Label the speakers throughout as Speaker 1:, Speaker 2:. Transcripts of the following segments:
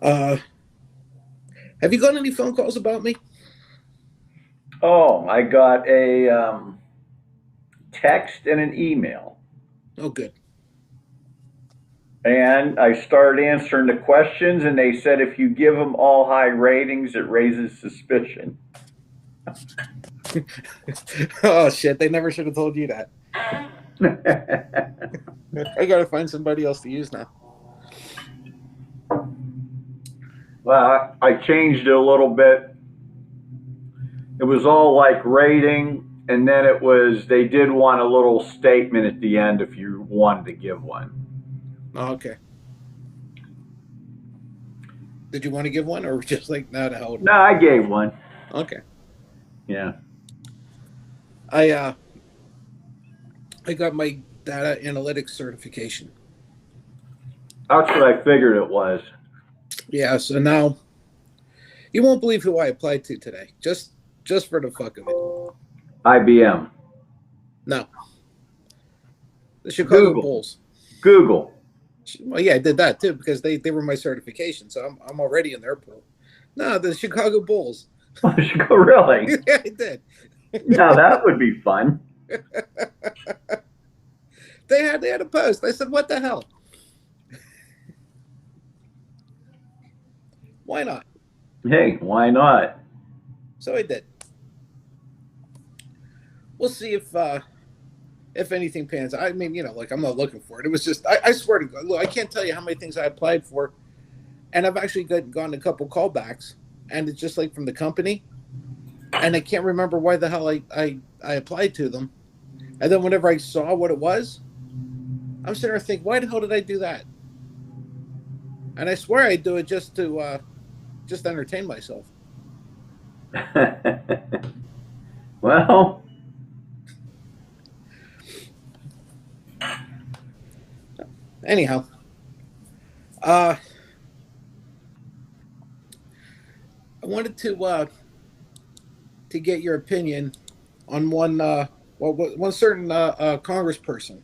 Speaker 1: Uh, have you got any phone calls about me?
Speaker 2: Oh, I got a text and an email.
Speaker 1: Oh, good.
Speaker 2: And I started answering the questions, and they said if you give them all high ratings, it raises suspicion.
Speaker 1: Oh shit! They never should have told you that. I gotta find somebody else to use now.
Speaker 2: Well, I changed it a little bit. It was all like rating, and then it was, they did want a little statement at the end if you wanted to give one.
Speaker 1: Oh, okay. Did you want to give one, or just like now to hold?
Speaker 2: No, I gave one.
Speaker 1: Okay.
Speaker 2: Yeah.
Speaker 1: I uh, I got my data analytics certification.
Speaker 2: That's what I figured it was.
Speaker 1: Yeah. So now you won't believe who I applied to today. Just for the fuck of it.
Speaker 2: IBM.
Speaker 1: No, the Chicago
Speaker 2: Google.
Speaker 1: Bulls.
Speaker 2: Google.
Speaker 1: Well, yeah, I did that too because they were my certification, so I'm already in their pool. No, the Chicago Bulls.
Speaker 2: Really?
Speaker 1: Yeah, I did.
Speaker 2: Now that would be fun.
Speaker 1: They had a post. I said, "What the hell? Why not?"
Speaker 2: Hey, why not?
Speaker 1: So I did. We'll see if anything pans. I mean, like I'm not looking for it. It was just I swear to God, look, I can't tell you how many things I applied for, and I've actually gotten a couple callbacks, and it's just like from the company, and I can't remember why the hell I applied to them, and then whenever I saw what it was, I'm sitting there thinking, why the hell did I do that? And I swear I do it just to just entertain myself.
Speaker 2: Well,
Speaker 1: Anyhow, uh, I wanted to get your opinion on one certain congressperson.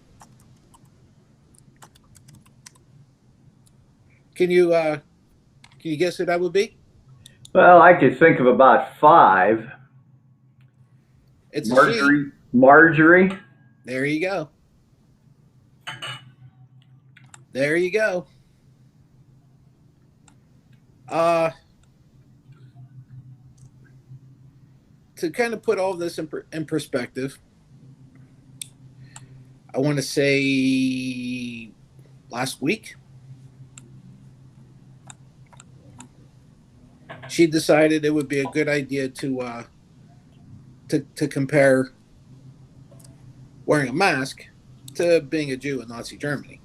Speaker 1: Can you uh, can you guess who that would be?
Speaker 2: well, I could think of about five.
Speaker 1: It's a she.
Speaker 2: Marjorie. Marjorie.
Speaker 1: There you go. There you go. Uh, to kind of put all this in perspective, I want to say last week she decided it would be a good idea to compare wearing a mask to being a Jew in Nazi Germany.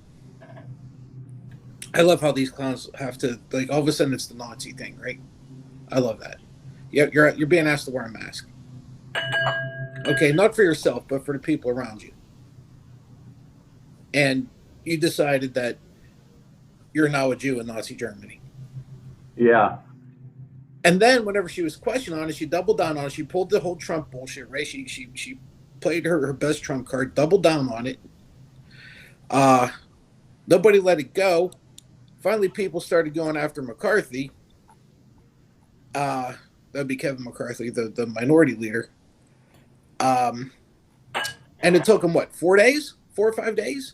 Speaker 1: I love how these clowns have to, like, all of a sudden it's the Nazi thing, right? I love that. You're being asked to wear a mask. Okay, not for yourself, but for the people around you. And you decided that you're now a Jew in Nazi Germany.
Speaker 2: Yeah.
Speaker 1: And then whenever she was questioned on it, she doubled down on it. She pulled the whole Trump bullshit, right? She played her best Trump card, doubled down on it. Uh Nobody let it go. Finally, people started going after McCarthy. Uh, that'd be Kevin McCarthy, the minority leader. Um, and it took him what, 4 days, 4 or 5 days?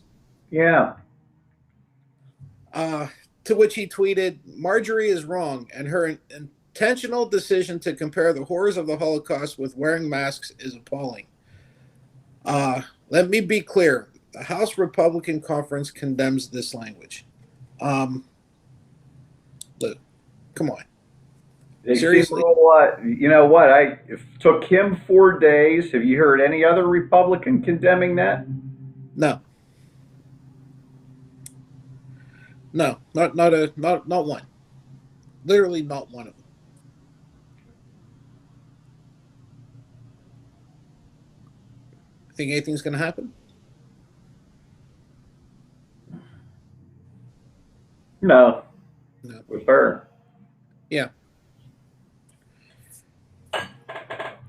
Speaker 2: Yeah.
Speaker 1: Uh, to which he tweeted, "Marjorie is wrong, and her intentional decision to compare the horrors of the Holocaust with wearing masks is appalling. Let me be clear: the House Republican Conference condemns this language." Um, look, come on, seriously?
Speaker 2: You know what? It took him 4 days. Have you heard any other Republican condemning that?
Speaker 1: No, no, not one. Literally, not one of them. Think anything's going to happen?
Speaker 2: No,
Speaker 1: No.
Speaker 2: with her.
Speaker 1: Yeah.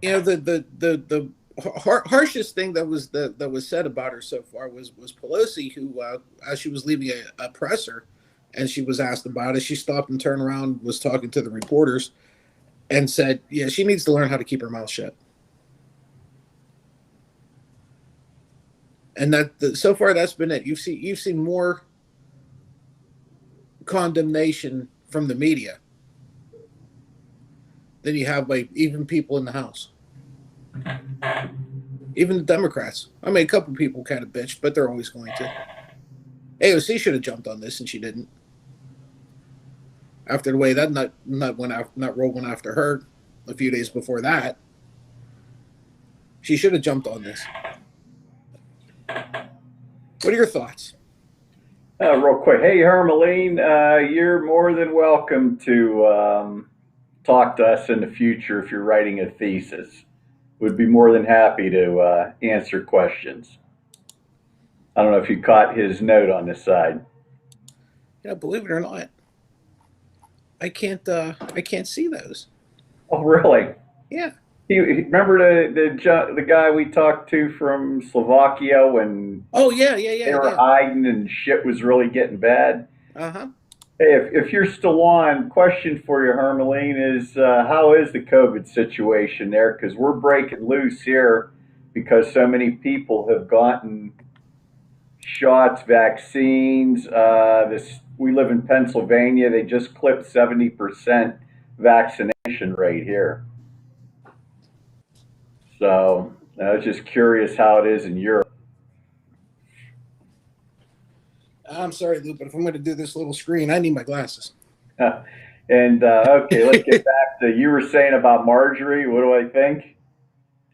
Speaker 1: The harshest thing that was said about her so far was Pelosi, who as she was leaving a presser, and she was asked about it. She stopped and turned around, was talking to the reporters, and said, "Yeah, she needs to learn how to keep her mouth shut." And so far that's been it. You've seen more condemnation from the media than you have by even people in the House, even the Democrats. I mean, a couple people kind of bitched, but they're always going to. AOC should have jumped on this, and she didn't. After the way that nut went after her a few days before that, she should have jumped on this. What are your thoughts?
Speaker 2: Real quick, hey Hermeline, you're more than welcome to talk to us in the future if you're writing a thesis. Would be more than happy to answer questions. I don't know if you caught his note on the side.
Speaker 1: Yeah, believe it or not, I can't see those.
Speaker 2: Oh, really?
Speaker 1: Yeah.
Speaker 2: Remember the guy we talked to from Slovakia when
Speaker 1: Oh yeah, yeah,
Speaker 2: they
Speaker 1: yeah,
Speaker 2: were
Speaker 1: yeah.
Speaker 2: hiding and shit was really getting bad?
Speaker 1: Uh-huh.
Speaker 2: Hey, if you're still on, question for you, Hermeline, is how is the COVID situation there? Because we're breaking loose here because so many people have gotten shots, vaccines. This we live in Pennsylvania. They just clipped 70% vaccination rate here. So I was just curious how it is in Europe.
Speaker 1: I'm sorry, Lou, but if I'm going to do this little screen, I need my glasses.
Speaker 2: And okay, let's get back to you were saying about Marjorie. What do I think?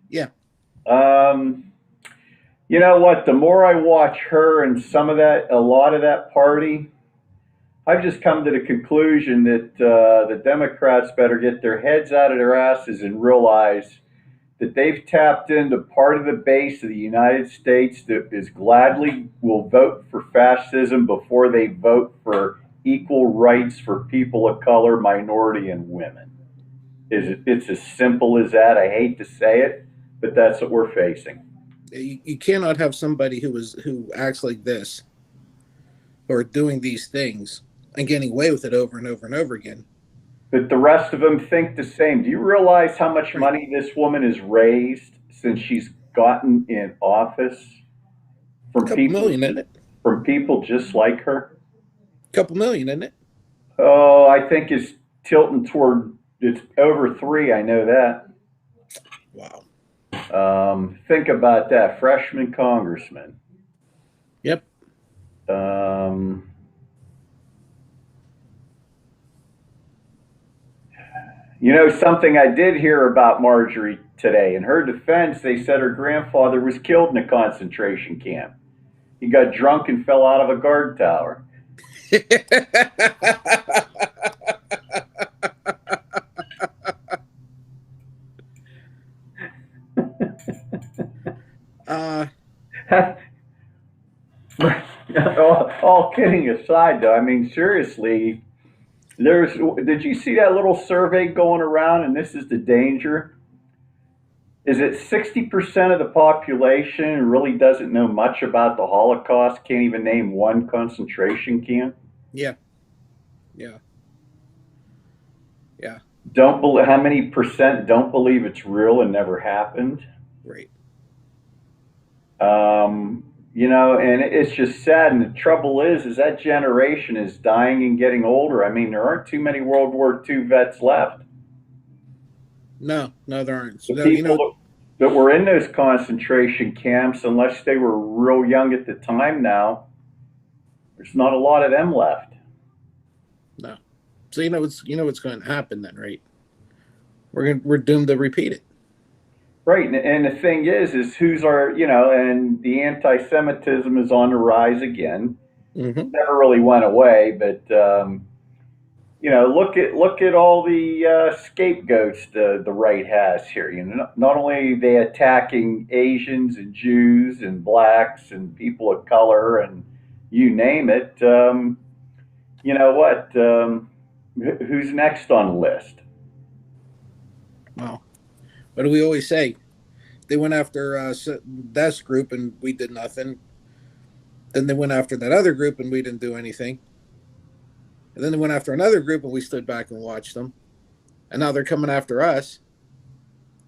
Speaker 1: Yeah.
Speaker 2: Um, you know what? The more I watch her and a lot of that party, I've just come to the conclusion that the Democrats better get their heads out of their asses and realize that they've tapped into part of the base of the United States that is gladly will vote for fascism before they vote for equal rights for people of color, minority, and women. It's as simple as that. I hate to say it, but that's what we're facing.
Speaker 1: You cannot have somebody who acts like this or doing these things and getting away with it over and over and over again.
Speaker 2: But the rest of them think the same. Do you realize how much
Speaker 1: Right.
Speaker 2: money this woman has raised since she's gotten in office
Speaker 1: A
Speaker 2: from
Speaker 1: couple
Speaker 2: people
Speaker 1: million in it.
Speaker 2: from people just like her?
Speaker 1: A couple million in it.
Speaker 2: Oh, I think it's tilting toward it's over three. I know that.
Speaker 1: Wow.
Speaker 2: Think about that, freshman congressman.
Speaker 1: Yep.
Speaker 2: Um, you know something I did hear about Marjorie today. In her defense, they said her grandfather was killed in a concentration camp. He got drunk and fell out of a guard tower.
Speaker 1: uh,
Speaker 2: all kidding aside, though, I mean seriously, there's. Did you see that little survey going around? And this is the danger. Is it 60% of the population really doesn't know much about the Holocaust? Can't even name one concentration camp.
Speaker 1: yeah. Yeah. Yeah.
Speaker 2: Don't believe how many percent don't believe it's real and never happened.
Speaker 1: Right.
Speaker 2: You know, and it's just sad. And the trouble is that generation is dying and getting older. I mean, there aren't too many World War II vets left.
Speaker 1: No, no, there aren't.
Speaker 2: The
Speaker 1: No,
Speaker 2: people that were in those concentration camps, unless they were real young at the time now, there's not a lot of them left.
Speaker 1: no. So what's going to happen then, right? We're doomed to repeat it.
Speaker 2: Right, and the thing is who's our, and the anti-Semitism is on the rise again.
Speaker 1: Mm-hmm.
Speaker 2: Never really went away, but look at all the scapegoats the right has here. You know, not only are they attacking Asians and Jews and blacks and people of color and you name it. You know what? Who's next on the list?
Speaker 1: Well, what do we always say? They went after this group and we did nothing. Then they went after that other group and we didn't do anything. And then they went after another group, and we stood back and watched them. And now they're coming after us,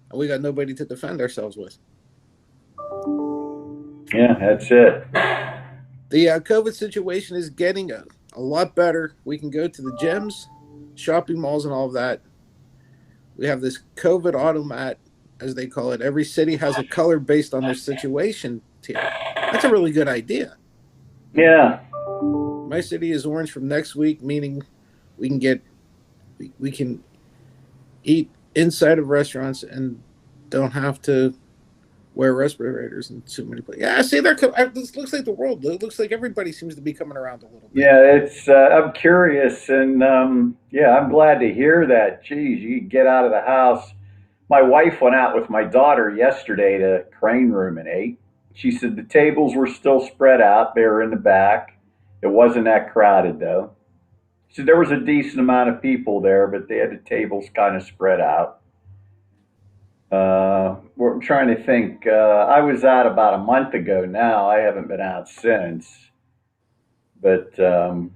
Speaker 1: and we got nobody to defend ourselves with.
Speaker 2: Yeah, that's it.
Speaker 1: The COVID situation is getting a lot better. We can go to the gyms, shopping malls, and all of that. We have this COVID automat, as they call it. Every city has a color based on their situation tier. That's a really good idea.
Speaker 2: Yeah.
Speaker 1: My city is orange from next week, meaning we can get we can eat inside of restaurants and don't have to wear respirators in too many places. Yeah, I see. This looks like the world. It looks like everybody seems to be coming around a little bit.
Speaker 2: Yeah, it's. I'm curious, and yeah, I'm glad to hear that. Geez, you get out of the house. My wife went out with my daughter yesterday to Crane Room and ate. She said the tables were still spread out. They were in the back. It wasn't that crowded though. She said there was a decent amount of people there, but they had the tables kind of spread out. We're trying to think. I was out about a month ago now. I haven't been out since. But I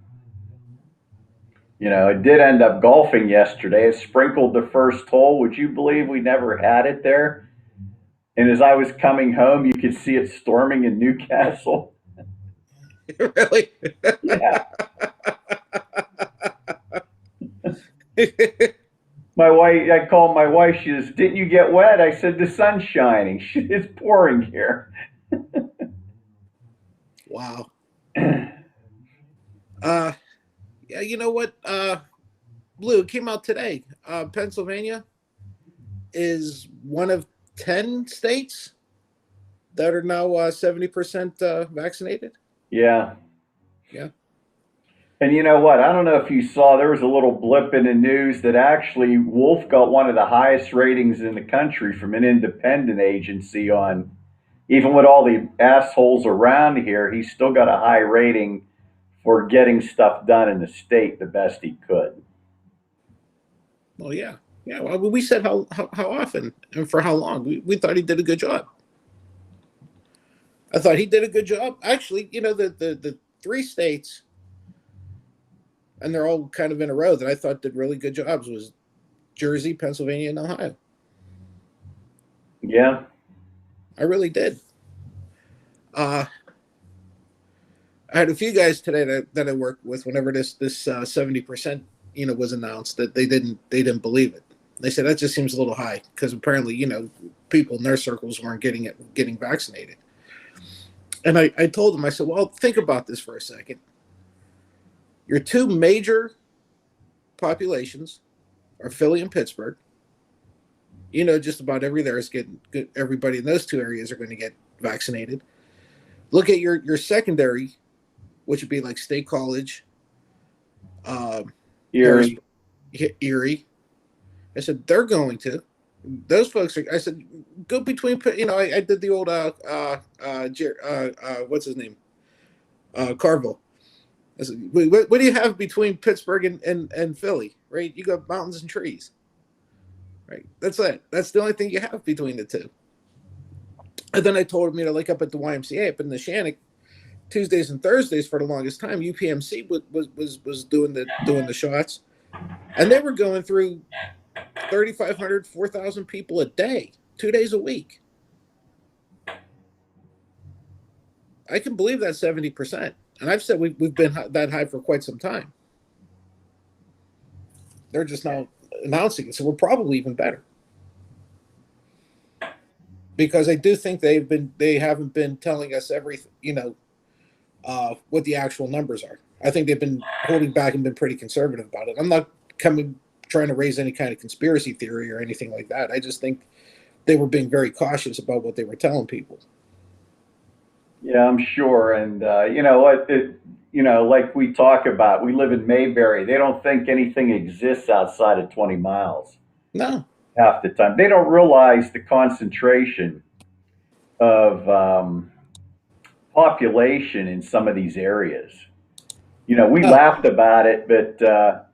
Speaker 2: did end up golfing yesterday. I sprinkled the first hole. Would you believe we never had it there? And as I was coming home, you could see it storming in Newcastle.
Speaker 1: Really?
Speaker 2: Yeah. My wife, I called my wife. She says, "Didn't you get wet?" I said, "The sun's shining. It's pouring here."
Speaker 1: Wow. Yeah, you know what? Blue, it came out today. Pennsylvania is one of 10 states that are now 70% vaccinated.
Speaker 2: Yeah.
Speaker 1: Yeah.
Speaker 2: And you know what? I don't know if you saw, there was a little blip in the news that actually Wolf got one of the highest ratings in the country from an independent agency on, even with all the assholes around here, he's still got a high rating for getting stuff done in the state the best he could.
Speaker 1: Well, yeah. Yeah. Well, we said how often and for how long. We thought he did a good job. I thought he did a good job. Actually, the three states, and they're all kind of in a row, that I thought did really good jobs was Jersey, Pennsylvania, and Ohio.
Speaker 2: Yeah.
Speaker 1: I really did. I had a few guys today that I worked with whenever this 70% was announced, that they didn't believe it. They said that just seems a little high because apparently people in their circles weren't getting vaccinated. And I told them, I said, well, think about this for a second. Your two major populations are Philly and Pittsburgh. Just about everybody in those two areas are going to get vaccinated. Look at your secondary, which would be like State College,
Speaker 2: Erie.
Speaker 1: Erie. I said they're going to. Those folks are. I said go between. I did the old what's his name, Carville. I said, what do you have between Pittsburgh and Philly? Right, you got mountains and trees. Right, that's it. That's the only thing you have between the two. And then I told him, like up at the YMCA, up in the Shannock, Tuesdays and Thursdays for the longest time, UPMC was doing the shots, and they were going through 3,500, 4,000 people a day, 2 days a week. I can believe that 70%, and I've said we've been that high for quite some time. They're just now announcing it, so we're probably even better. Because I do think they haven't been telling us everything, what the actual numbers are. I think they've been holding back and been pretty conservative about it. I'm not trying to raise any kind of conspiracy theory or anything like that. I just think they were being very cautious about what they were telling people.
Speaker 2: Yeah, I'm sure. And you know what? Like we talk about, we live in Mayberry. They don't think anything exists outside of 20 miles
Speaker 1: No.
Speaker 2: half the time. They don't realize the concentration of population in some of these areas. We
Speaker 1: No.
Speaker 2: laughed about it, but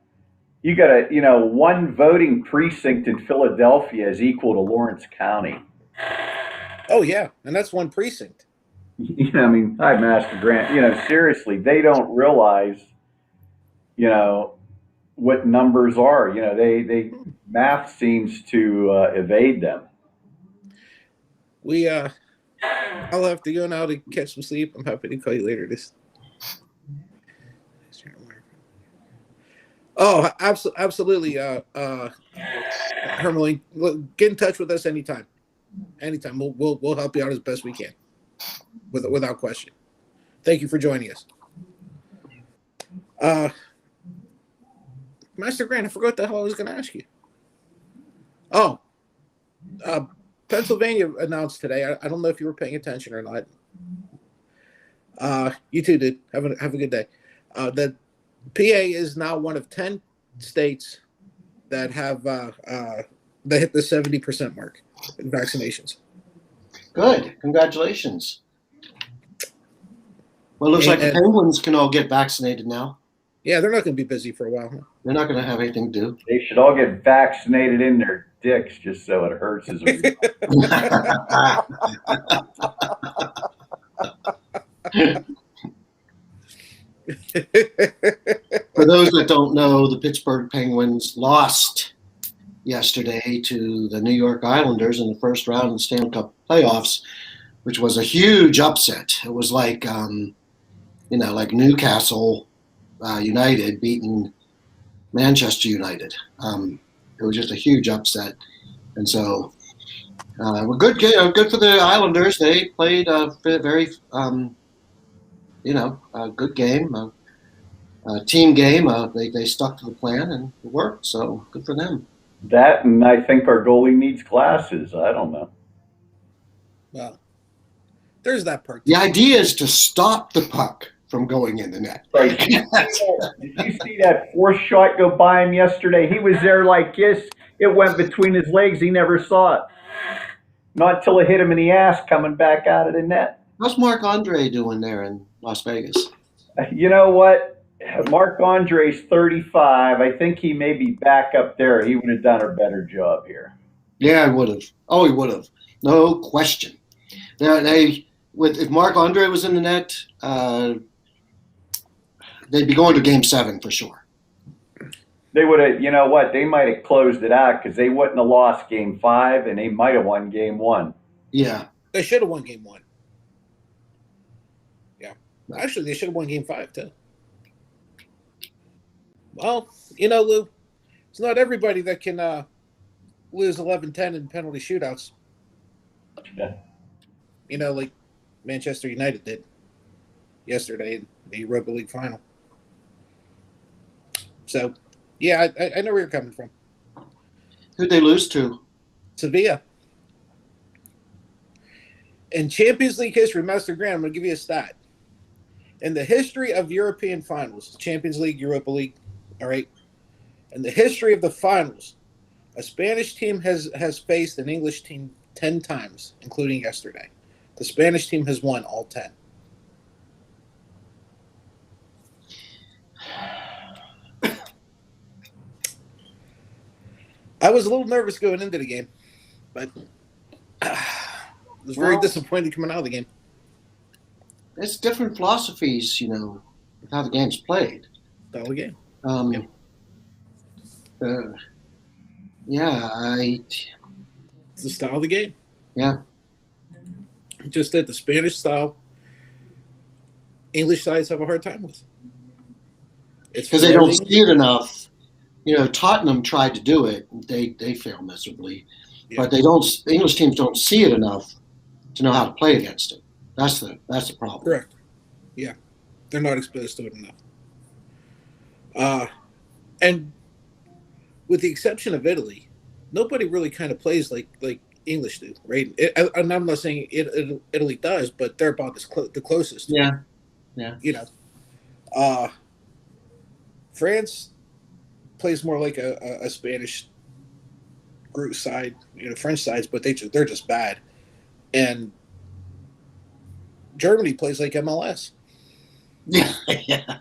Speaker 2: you got one voting precinct in Philadelphia is equal to Lawrence County.
Speaker 1: Oh yeah, and that's one precinct.
Speaker 2: I mean, hi, Master Grant. Seriously, they don't realize, you know, what numbers are. You know, they math seems to evade them.
Speaker 1: We I'll have to go now to catch some sleep. I'm happy to call you later. This. Oh, absolutely. Hermeline, get in touch with us anytime. Anytime. We'll help you out as best we can, without question. Thank you for joining us. Master Grant, I forgot what the hell I was going to ask you. Oh, Pennsylvania announced today. I don't know if you were paying attention or not. You too did. Have a good day. The PA is now one of 10 states that have that hit the 70% mark in vaccinations.
Speaker 3: Good. Congratulations. Well, it looks like the Penguins can all get vaccinated now.
Speaker 1: Yeah, they're not going to be busy for a while. Huh?
Speaker 3: They're not going to have anything to do.
Speaker 2: They should all get vaccinated in their dicks just so it hurts as a result.
Speaker 3: For those that don't know, the Pittsburgh Penguins lost yesterday to the New York Islanders in the first round of the Stanley Cup playoffs, which was a huge upset. It was like, like Newcastle United beating Manchester United. It was just a huge upset, and so we're good. Good for the Islanders. They played a very, a good game, a team game. They stuck to the plan and it worked. So good for them.
Speaker 2: That, and I think our goalie needs glasses. I don't know.
Speaker 1: Well, there's that part.
Speaker 3: The idea is to stop the puck from going in the net.
Speaker 2: Right. Did you see that fourth shot go by him yesterday? He was there like this. It went between his legs. He never saw it. Not till it hit him in the ass coming back out of the net.
Speaker 3: How's Marc-Andre doing there in Las Vegas?
Speaker 2: You know what? Marc-Andre's 35. I think he may be back up there. He would have done a better job here.
Speaker 3: Yeah, he would have. Oh, he would have. No question. If Marc-Andre was in the net, they'd be going to Game 7 for sure.
Speaker 2: They would have, you know what? They might have closed it out because they wouldn't have lost Game 5 and they might have won Game 1.
Speaker 3: Yeah.
Speaker 1: They should have won Game 1. Yeah. Actually, they should have won Game 5, too. Well, Lou, it's not everybody that can lose 11-10 in penalty shootouts.
Speaker 2: Yeah.
Speaker 1: Like Manchester United did yesterday in the Europa League final. So, yeah, I know where you're coming from.
Speaker 3: Who'd they lose to?
Speaker 1: Sevilla. In Champions League history, Master Grant, I'm going to give you a stat. In the history of European finals, Champions League, Europa League, all right, in the history of the finals, a Spanish team has faced an English team 10 times, including yesterday. The Spanish team has won all 10. I was a little nervous going into the game, but I was very disappointed coming out of the game.
Speaker 3: It's different philosophies, with how the game's played.
Speaker 1: Style of the game. It's the style of the game.
Speaker 3: Yeah.
Speaker 1: Just that the Spanish style, English sides have a hard time with. It's
Speaker 3: because they don't see it enough. Tottenham tried to do it. They failed miserably. Yeah. But English teams don't see it enough to know how to play against it. That's the problem.
Speaker 1: Correct. Yeah. They're not exposed to it enough. And with the exception of Italy, nobody really kind of plays like English do, right? And I'm not saying Italy does, but they're about the closest.
Speaker 3: Yeah. Yeah.
Speaker 1: France plays more like a Spanish group side, French sides, but they're just bad. And Germany plays like MLS.
Speaker 3: Yeah,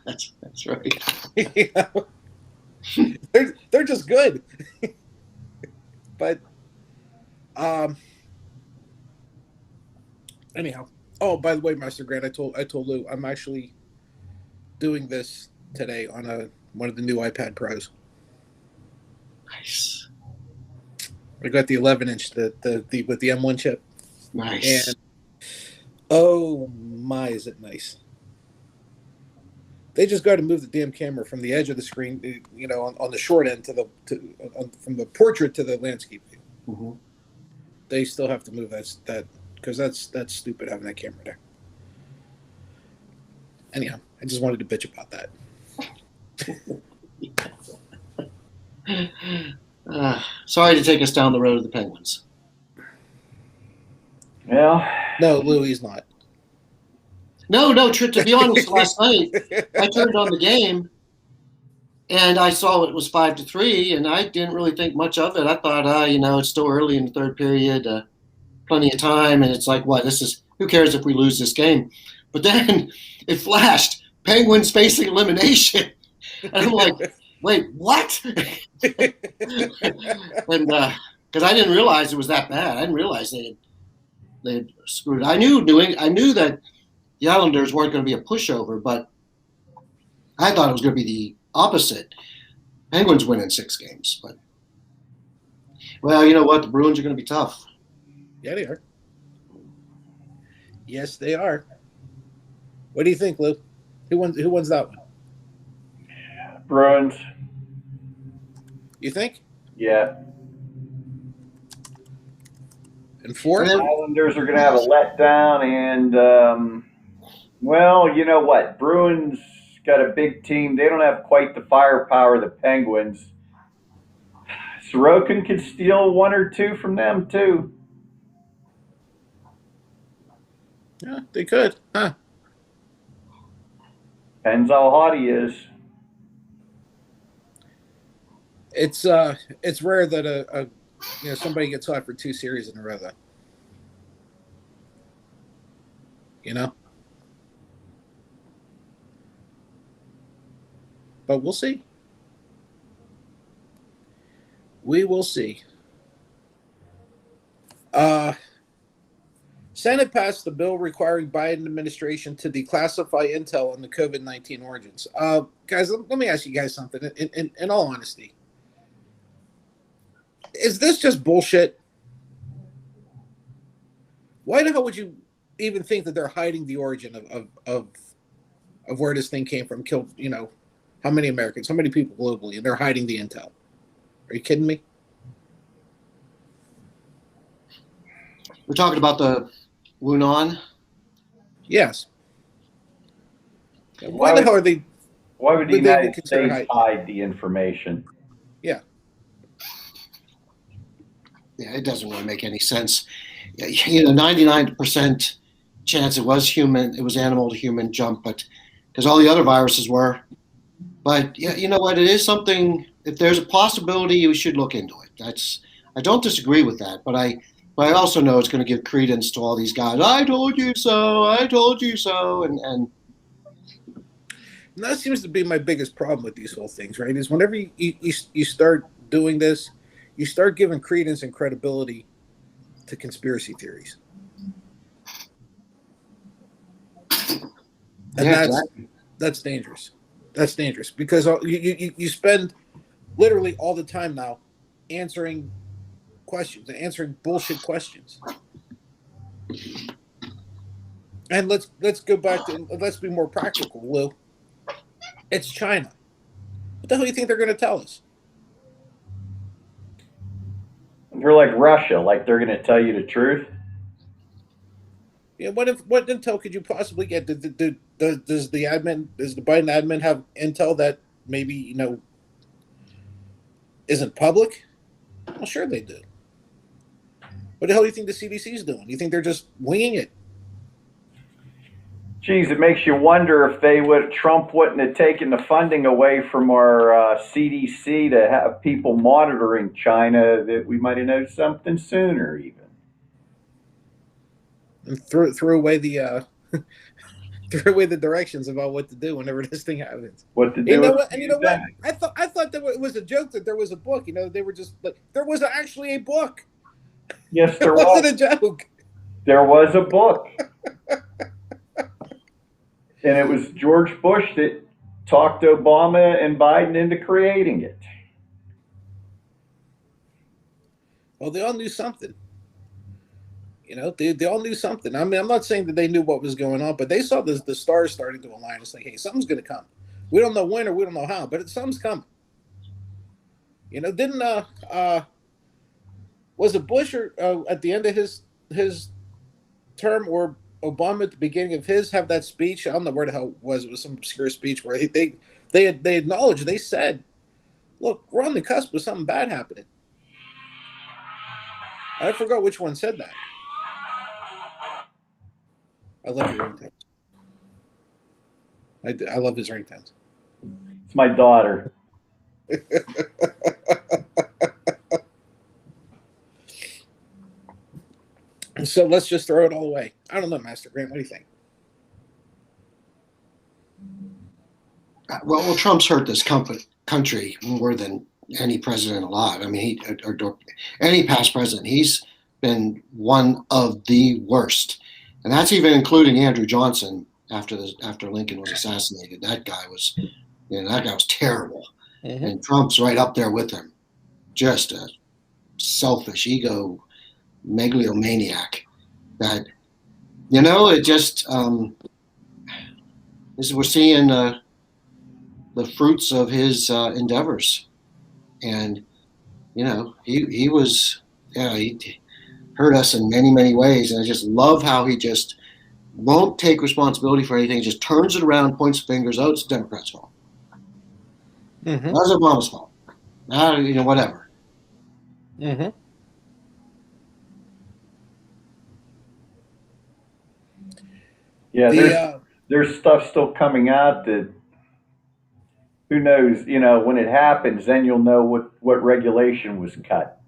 Speaker 3: that's right.
Speaker 1: They're just good. But anyhow. Oh, by the way, Master Grant, I told Lou I'm actually doing this today on a one of the new iPad Pros.
Speaker 3: Nice.
Speaker 1: I got the 11-inch, the with the M1 chip,
Speaker 3: Nice.
Speaker 1: and oh my, is it nice! They just got to move the damn camera from the edge of the screen, on the short end from the portrait to the landscape view.
Speaker 3: Mm-hmm.
Speaker 1: They still have to move that because that's stupid having that camera there. Anyhow, I just wanted to bitch about that.
Speaker 3: Sorry to take us down the road of the Penguins.
Speaker 2: Well,
Speaker 1: No, Louis not.
Speaker 3: No, to be honest, last night I turned on the game and I saw it was 5-3, and I didn't really think much of it. I thought, it's still early in the third period, plenty of time, and it's like, what? Who cares if we lose this game? But then it flashed, Penguins facing elimination, and I'm like, wait, what? And because I didn't realize it was that bad. I didn't realize they had screwed. I knew that the Islanders weren't going to be a pushover, but I thought it was going to be the opposite. Penguins win in 6 games, but well, you know what? The Bruins are going to be tough.
Speaker 1: Yeah, they are. Yes, they are. What do you think, Lou? Who wins that one?
Speaker 2: Bruins.
Speaker 1: You think?
Speaker 2: Yeah.
Speaker 1: And 4?
Speaker 2: The Islanders are going to have a letdown, and well, you know what? Bruins got a big team. They don't have quite the firepower of the Penguins. Sorokin could steal 1 or 2 from them too.
Speaker 1: Yeah, they could. Huh?
Speaker 2: Depends how hot he is.
Speaker 1: It's rare that somebody gets hot for 2 series in a row, though. But we'll see. We will see. Senate passed the bill requiring Biden administration to declassify intel on the COVID-19 origins. Guys, let me ask you guys something. In all honesty, is this just bullshit? Why the hell would you even think that they're hiding the origin of where this thing came from? Killed, how many Americans, how many people globally, and they're hiding the intel? Are you kidding me?
Speaker 3: We're talking about the Wuhan.
Speaker 1: Yes. Why the hell are they?
Speaker 2: Why would the United States hide the information?
Speaker 1: Yeah.
Speaker 3: Yeah, it doesn't really make any sense. 99% chance it was human, it was animal to human jump, but because all the other viruses were. But yeah, you know what? It is something. If there's a possibility, we should look into it. I don't disagree with that, but I also know it's going to give credence to all these guys. I told you so. I told you so. And
Speaker 1: that seems to be my biggest problem with these whole things, right? Is whenever you start doing this, you start giving credence and credibility to conspiracy theories, and that's dangerous. That's dangerous because you spend literally all the time now answering questions and answering bullshit questions. And let's go back to, let's be more practical, Lou. It's China. What the hell do you think they're going to tell us?
Speaker 2: They're like Russia, like they're going to tell you the truth.
Speaker 1: Yeah, what intel could you possibly get? Does the Biden admin have intel that maybe isn't public? Well, sure they do. What the hell do you think the CDC is doing? You think they're just winging it?
Speaker 2: Geez, it makes you wonder if Trump wouldn't have taken the funding away from our CDC to have people monitoring China, that we might have known something sooner even.
Speaker 1: And threw away the threw away the directions about what to do whenever this thing happens.
Speaker 2: What to do?
Speaker 1: You know what? And you know what? I thought that it was a joke that there was a book. They were just like, there was actually a book.
Speaker 2: Yes, there was.
Speaker 1: It wasn't a joke.
Speaker 2: There was a book. And it was George Bush that talked Obama and Biden into creating it.
Speaker 1: Well, they all knew something. They all knew something. I mean, I'm not saying that they knew what was going on, but they saw the stars starting to align. It's like, hey, something's going to come. We don't know when or we don't know how, but something's coming. Didn't was it Bush or at the end of his term, or Obama at the beginning of his, have that speech? I don't know where the hell it was. It was some obscure speech where they acknowledged, they said, look, we're on the cusp of something bad happening. I forgot which one said that. I love your ringtones. I love his ringtones.
Speaker 2: It's my daughter.
Speaker 1: So let's just throw it all away. I don't know, Master Grant. What do you think?
Speaker 3: Well, Trump's hurt this country more than any president alive. I mean, or any past president. He's been one of the worst, and that's even including Andrew Johnson after Lincoln was assassinated. That guy was terrible, and Trump's right up there with him. Just a selfish ego megalomaniac that it just we're seeing the fruits of his endeavors, and he was he hurt us in many ways, and I just love how he just won't take responsibility for anything, just turns it around, points fingers. Oh, it's the Democrats' fault. That was Obama's fault. Whatever.
Speaker 2: Yeah, there's stuff still coming out that who knows, when it happens, then you'll know what regulation was cut.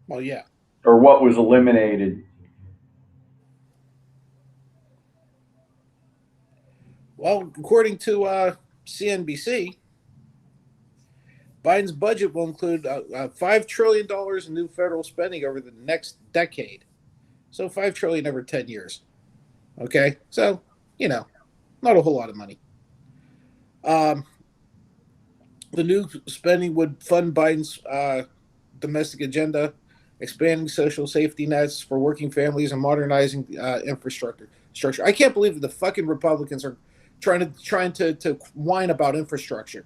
Speaker 1: Well, yeah.
Speaker 2: Or what was eliminated.
Speaker 1: Well, according to CNBC, Biden's budget will include $5 trillion in new federal spending over the next decade. So $5 trillion over 10 years. Okay, so not a whole lot of money. The new spending would fund Biden's domestic agenda, expanding social safety nets for working families, and modernizing infrastructure. I can't believe that the fucking Republicans are trying to whine about infrastructure.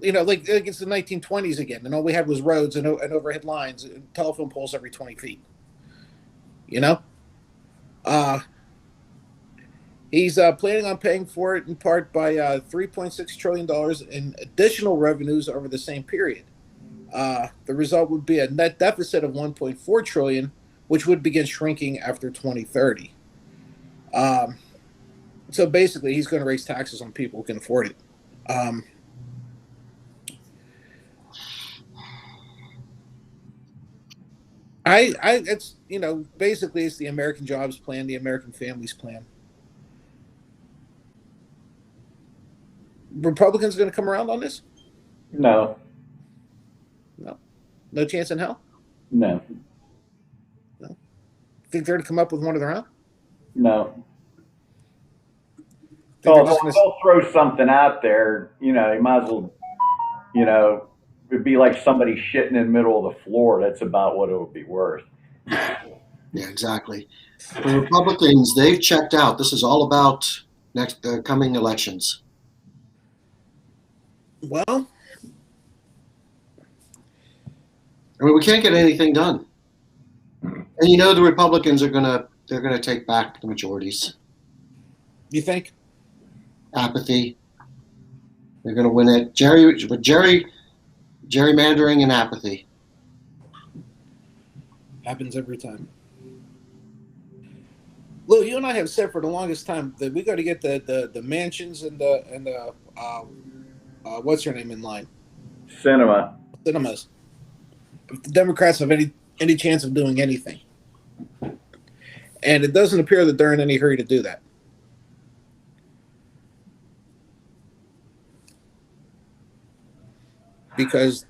Speaker 1: Like it's the 1920s again, and all we had was roads and overhead lines and telephone poles every 20 feet. He's planning on paying for it in part by $3.6 trillion in additional revenues over the same period. The result would be a net deficit of $1.4 trillion, which would begin shrinking after 2030. So basically, he's going to raise taxes on people who can afford it. It's basically it's the American Jobs Plan, the American Families Plan. Republicans going to come around on this?
Speaker 2: No.
Speaker 1: No chance in hell?
Speaker 2: No.
Speaker 1: Think they're going to come up with one of their own?
Speaker 2: No. They'll throw something out there. You might as well, it'd be like somebody shitting in the middle of the floor. That's about what it would be worth.
Speaker 3: Yeah, exactly. The Republicans, they've checked out. This is all about next coming elections.
Speaker 1: Well,
Speaker 3: we can't get anything done, and the Republicans are they're gonna take back the majorities.
Speaker 1: You think?
Speaker 3: Apathy. They're gonna win it. Gerrymandering and apathy
Speaker 1: happens every time. Lou, you and I have said for the longest time that we got to get the mansions and the what's her name in line? Cinemas. If the Democrats have any chance of doing anything. And it doesn't appear that they're in any hurry to do that. Because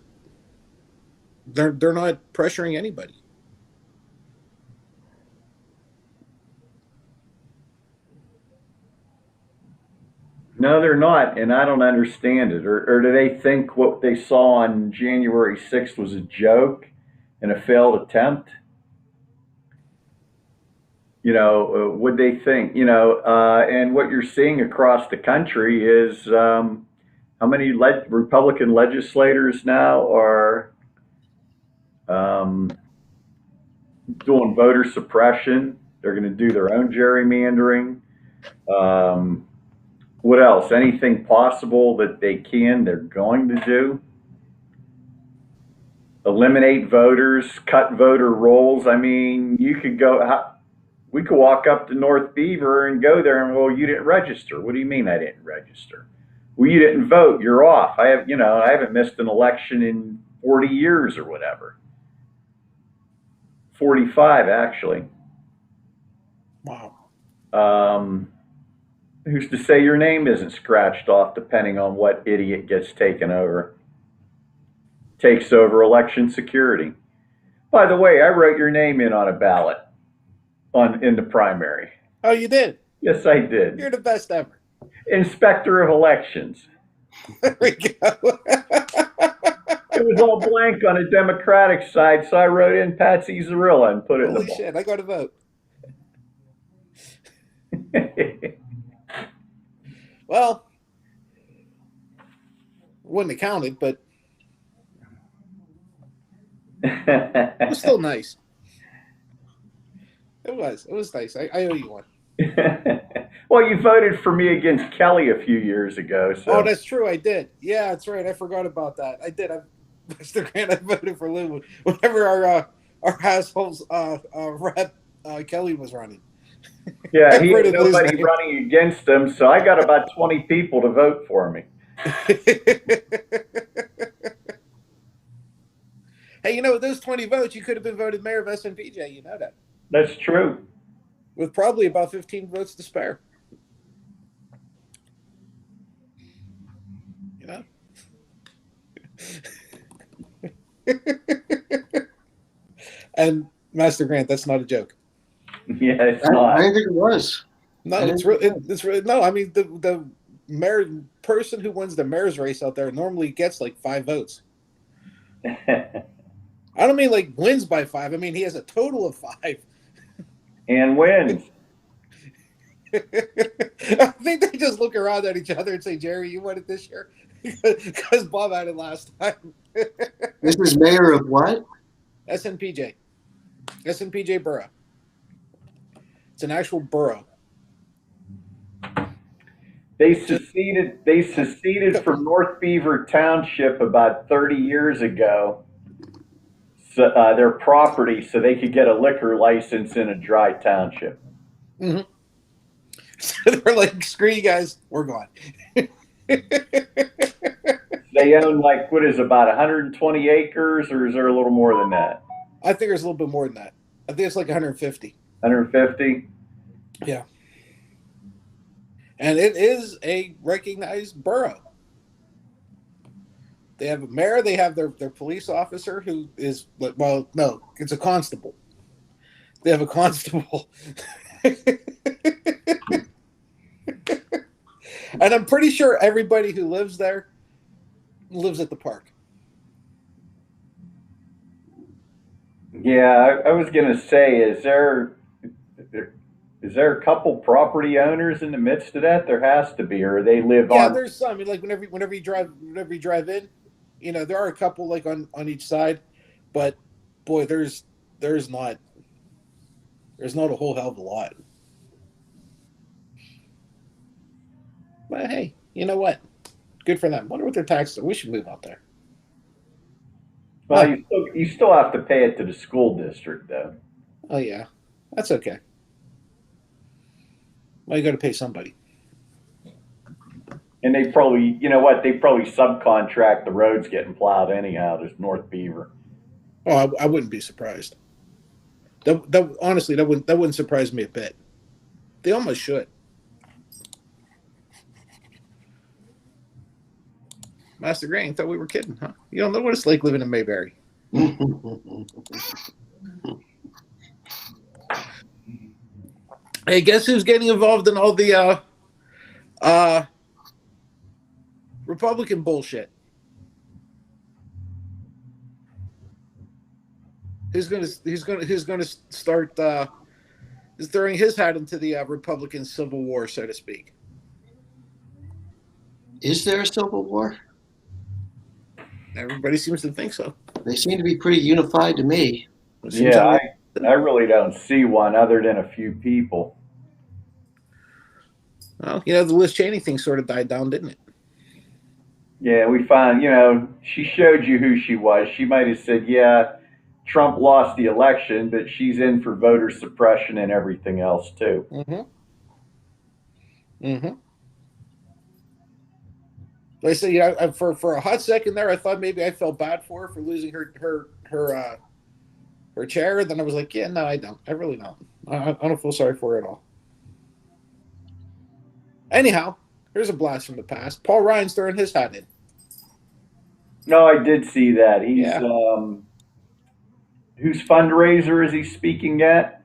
Speaker 1: they're not pressuring anybody.
Speaker 2: No, they're not, and I don't understand it. Or do they think what they saw on January 6th was a joke and a failed attempt? What they think, and what you're seeing across the country is how many Republican legislators now are um, doing voter suppression. They're going to do their own gerrymandering. Um, what else? Anything possible that they can, they're going to do. Eliminate voters, cut voter rolls. I mean, we could walk up to North Beaver and go there and, well, you didn't register. What do you mean I didn't register? Well, you didn't vote. You're off. I haven't missed an election in 40 years or whatever. 45, actually.
Speaker 1: Wow.
Speaker 2: Who's to say your name isn't scratched off depending on what idiot gets takes over election security? By the way, I wrote your name in on a ballot in the primary.
Speaker 1: Oh, you did?
Speaker 2: Yes, I did.
Speaker 1: You're the best ever.
Speaker 2: Inspector of elections.
Speaker 1: There we go.
Speaker 2: It was all blank on a Democratic side, so I wrote in Patsy Zarilla and put it
Speaker 1: Holy
Speaker 2: in the
Speaker 1: shit, I got to vote. Well, wouldn't have counted, but it was still nice. It was nice. I owe you one.
Speaker 2: Well, you voted for me against Kelly a few years ago. So.
Speaker 1: Oh, that's true. I did. Yeah, that's right. I forgot about that. I did. Mr. Grant, I voted for Lou whenever our household's rep Kelly was running.
Speaker 2: Yeah, he had nobody running against him, so I got about 20 people to vote for me.
Speaker 1: Hey, with those 20 votes, you could have been voted mayor of SNPJ. You know that.
Speaker 2: That's true.
Speaker 1: With probably about 15 votes to spare. And Master Grant, that's not a joke.
Speaker 2: Yeah, it's not.
Speaker 3: I didn't think it was.
Speaker 1: No, it's really no. I mean, the mayor person who wins the mayor's race out there normally gets like 5 votes. I don't mean like wins by 5. I mean he has a total of 5.
Speaker 2: And wins.
Speaker 1: I think they just look around at each other and say, "Jerry, you won it this year," because Bob had it last time.
Speaker 3: This is mayor of what?
Speaker 1: SNPJ borough. It's an actual borough.
Speaker 2: They seceded from North Beaver Township about 30 years ago. So, their property, so they could get a liquor license in a dry township.
Speaker 1: Mm-hmm. So they're like, "Screw you guys, we're gone."
Speaker 2: They own about 120 acres, or is there a little more than that?
Speaker 1: I think there's a little bit more than that. I think it's like 150.
Speaker 2: 150?
Speaker 1: Yeah. And it is a recognized borough. They have a mayor, they have their police officer who is, well, no, it's a constable. They have a constable. And I'm pretty sure everybody who lives there lives at the park.
Speaker 2: Yeah, I was going to say, is there a couple property owners in the midst of that? There has to be, or they live on.
Speaker 1: Yeah, there's some. I mean, like whenever you drive in, there are a couple like on each side, but boy, there's not a whole hell of a lot. But hey, you know what? Good for them. Wonder what their taxes are. We should move out there.
Speaker 2: Well, you still have to pay it to the school district, though.
Speaker 1: Oh yeah, that's okay. Well, you got to pay somebody.
Speaker 2: And they probably, they probably subcontract the roads getting plowed anyhow. There's North Beaver.
Speaker 1: Oh, I wouldn't be surprised. Honestly, that wouldn't surprise me a bit. They almost should. Master Grain thought we were kidding, huh? You don't know what it's like living in Mayberry. Hey, guess who's getting involved in all the Republican bullshit. He's gonna start throwing his hat into the Republican Civil War, so to speak.
Speaker 3: Is there a civil war?
Speaker 1: Everybody seems to think so.
Speaker 3: They seem to be pretty unified to me.
Speaker 1: It seems
Speaker 2: Yeah,
Speaker 1: like
Speaker 2: I really don't see one other than a few people.
Speaker 1: well, the Liz Cheney thing sort of died down, didn't it?
Speaker 2: Yeah, we find, she showed you who she was. She might have said, yeah, Trump lost the election, but she's in for voter suppression and everything else too.
Speaker 1: Mm-hmm. Mm-hmm. Like I said, for a hot second there, I thought maybe I felt bad for her for losing her chair. Then I was like, yeah, no, I don't. I really don't. I don't feel sorry for her at all. Anyhow, here's a blast from the past. Paul Ryan's throwing his hat in.
Speaker 2: No, I did see that. He's
Speaker 1: Yeah.
Speaker 2: whose fundraiser is he speaking at?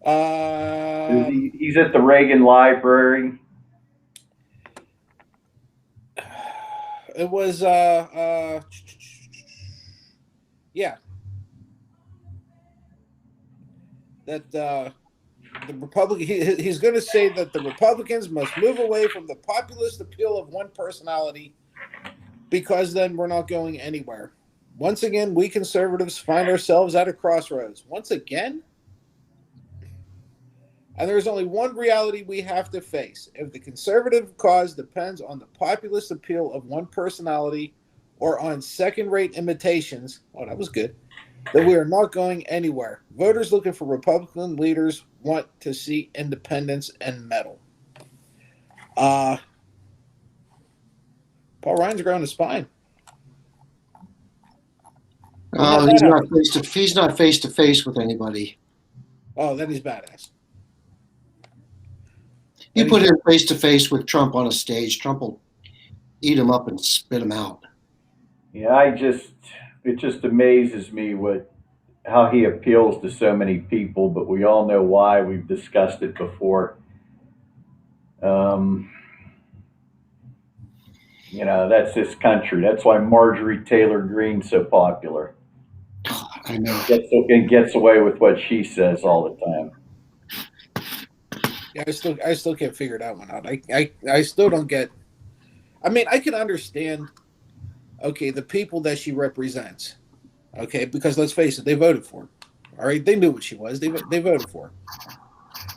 Speaker 1: Um,
Speaker 2: He's at the Reagan Library.
Speaker 1: it was yeah, that the Republican he's going to say that the Republicans must move away from the populist appeal of one personality because then we're not going anywhere. Once again, we conservatives find ourselves at a crossroads. Once again? And there's only one reality we have to face. If the conservative cause depends on the populist appeal of one personality or on second-rate imitations, oh, that was good, then we are not going anywhere. Voters looking for Republican leaders want to see independence and metal. Paul Ryan's growing a spine.
Speaker 3: Oh, he's not face to face with anybody.
Speaker 1: Oh, then he's badass.
Speaker 3: You put him face to face with Trump on a stage, Trump will eat him up and spit him out.
Speaker 2: Yeah, it just amazes me how he appeals to so many people, but we all know why. We've discussed it before. That's this country. That's why Marjorie Taylor Greene's so popular.
Speaker 3: God, I know.
Speaker 2: Gets away with what she says all the time.
Speaker 1: Yeah, I still can't figure that one out. I still don't get. I mean, I can understand. Okay, the people that she represents. Okay, because let's face it, they voted for her. All right, they knew what she was. They voted for her.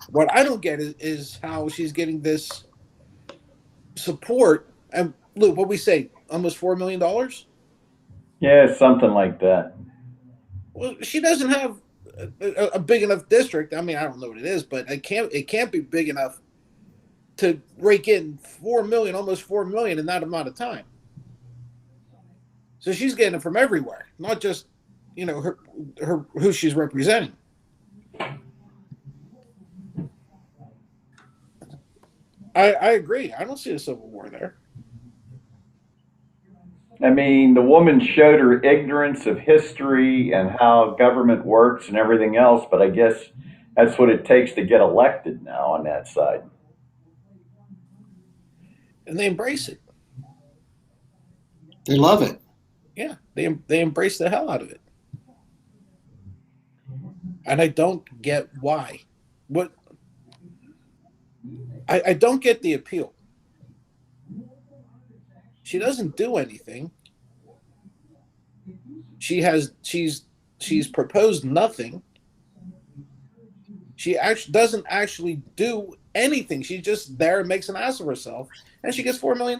Speaker 1: What I don't get is how she's getting this support. And look, what we say, almost $4 million.
Speaker 2: Yeah, something like that.
Speaker 1: Well, she doesn't have a big enough district. I mean, I don't know what it is, but it can't be big enough to rake in 4 million, almost 4 million in that amount of time. So she's getting it from everywhere, not just her who she's representing. I agree. I don't see a civil war there.
Speaker 2: I mean, the woman showed her ignorance of history and how government works and everything else, but I guess that's what it takes to get elected now on that side.
Speaker 1: And they embrace it.
Speaker 3: They love it.
Speaker 1: Yeah, they embrace the hell out of it. And I don't get why. What I don't get the appeal. She doesn't do anything. She's proposed nothing. She doesn't actually do anything. She's just there and makes an ass of herself, and she gets $4 million.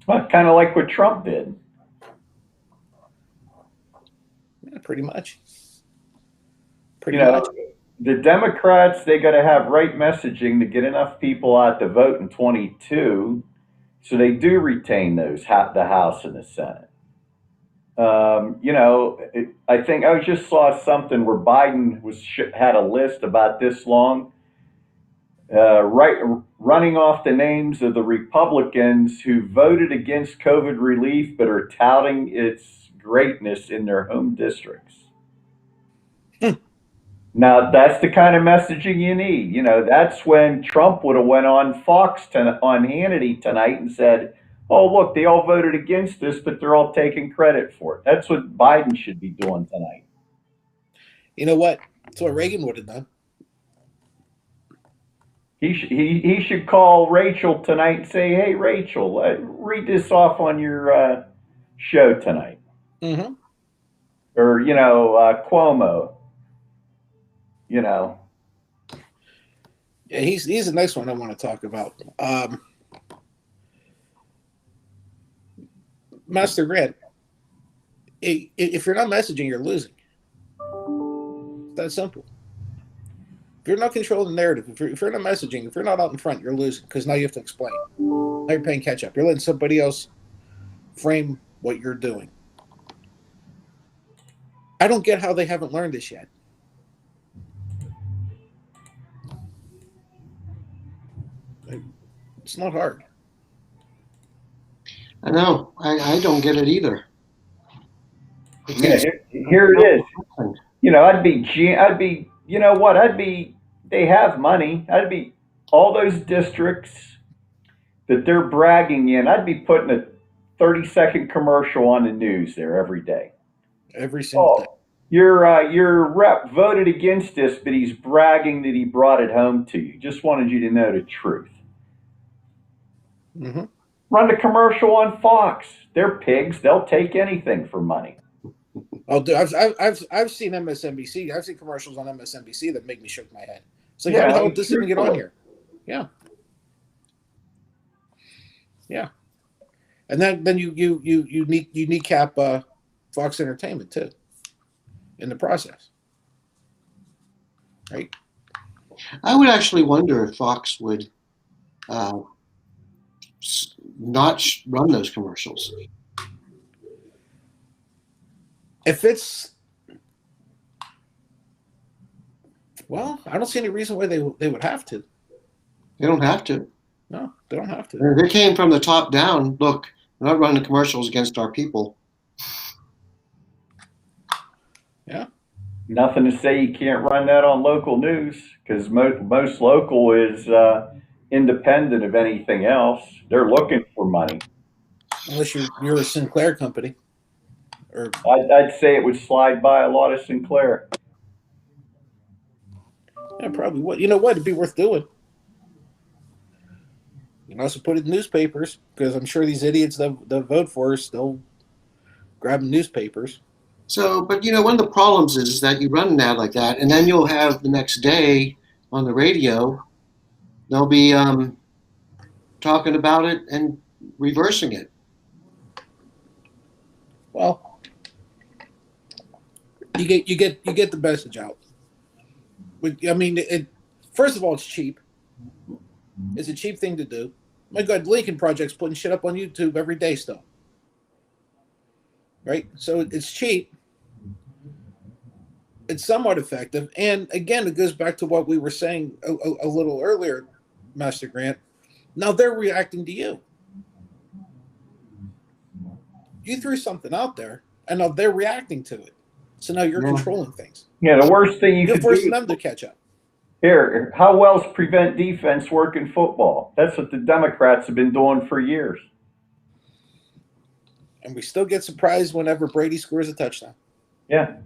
Speaker 2: Well, kind of like what Trump did.
Speaker 1: Yeah, pretty much.
Speaker 2: The Democrats, they got to have right messaging to get enough people out to vote in 22, so they do retain the House and the Senate. I think I just saw something where Biden had a list about this long, running off the names of the Republicans who voted against COVID relief but are touting its greatness in their home districts. Now that's the kind of messaging you need. That's when Trump would have went on on Hannity tonight and said, "Oh, look, they all voted against this, but they're all taking credit for it." That's what Biden should be doing tonight.
Speaker 1: You know what? That's what Reagan would have done.
Speaker 2: He should call Rachel tonight and say, "Hey, Rachel, read this off on your show tonight,"
Speaker 1: Mm-hmm.
Speaker 2: or Cuomo.
Speaker 1: Yeah, he's the next one I want to talk about. Master Grant, if you're not messaging, you're losing. It's that simple. If you're not controlling the narrative, if you're not messaging, if you're not out in front, you're losing because now you have to explain. Now you're playing catch up. You're letting somebody else frame what you're doing. I don't get how they haven't learned this yet. It's not hard.
Speaker 3: I know. I don't get it either.
Speaker 2: Yeah, here it is. I'd be, you know what? They have money. I'd be, all those districts that they're bragging in, I'd be putting a 30-second commercial on the news there every day.
Speaker 1: Every single day.
Speaker 2: Your rep voted against this, but he's bragging that he brought it home to you. Just wanted you to know the truth.
Speaker 1: Mm-hmm.
Speaker 2: Run the commercial on Fox. They're pigs. They'll take anything for money.
Speaker 1: Oh, dude, I've seen MSNBC. I've seen commercials on MSNBC that make me shake my head. It's like, how the hell did this even get on here? Yeah. Yeah. And then you kneecap Fox Entertainment too in the process, right?
Speaker 3: I would actually wonder if Fox would not run those commercials.
Speaker 1: If it's, well, I don't see any reason why they would have to.
Speaker 3: They don't have to.
Speaker 1: No, they don't have to.
Speaker 3: They came from the top down. Look, we're not running commercials against our people.
Speaker 1: Yeah.
Speaker 2: Nothing to say you can't run that on local news because most local is independent of anything else. They're looking for money.
Speaker 1: Unless you're a Sinclair company. Or
Speaker 2: I'd say it would slide by a lot of Sinclair.
Speaker 1: Yeah, probably would. You know what? It'd be worth doing. You can also put it in newspapers because I'm sure these idiots that vote for us still grabbing newspapers.
Speaker 3: So, but one of the problems is that you run an ad like that, and then you'll have the next day on the radio, they'll be talking about it and reversing it.
Speaker 1: Well, you get the message out. I mean, first of all, it's cheap. It's a cheap thing to do. My God, Lincoln Project's putting shit up on YouTube every day still. Right? So it's cheap. It's somewhat effective. And again, it goes back to what we were saying a little earlier, Master Grant. Now they're reacting to you. You threw something out there, and now they're reacting to it. So now you're controlling things.
Speaker 2: Yeah, the worst thing you could do.
Speaker 1: You're forcing them to catch up.
Speaker 2: Here, how well's prevent defense work in football? That's what the Democrats have been doing for years.
Speaker 1: And we still get surprised whenever Brady scores a touchdown.
Speaker 2: Yeah.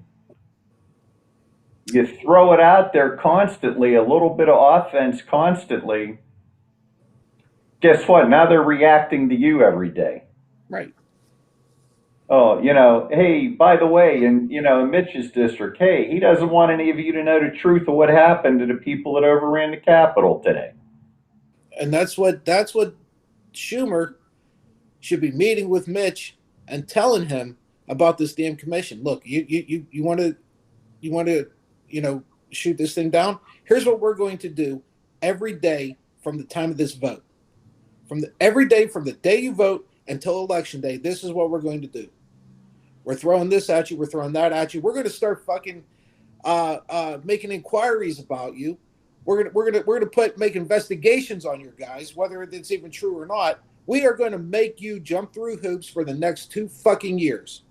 Speaker 2: You throw it out there constantly, a little bit of offense constantly. Guess what? Now they're reacting to you every day.
Speaker 1: Right.
Speaker 2: Oh, hey, by the way, in Mitch's district, hey, he doesn't want any of you to know the truth of what happened to the people that overran the Capitol today.
Speaker 1: And that's what Schumer should be meeting with Mitch and telling him about this damn commission. Look, you want to shoot this thing down? Here's what we're going to do every day from the time of this vote. Every day from the day you vote until election day, this is what we're going to do. We're throwing this at you. We're throwing that at you. We're going to start fucking making inquiries about you. We're gonna make investigations on your guys, whether it's even true or not. We are going to make you jump through hoops for the next 2 fucking years,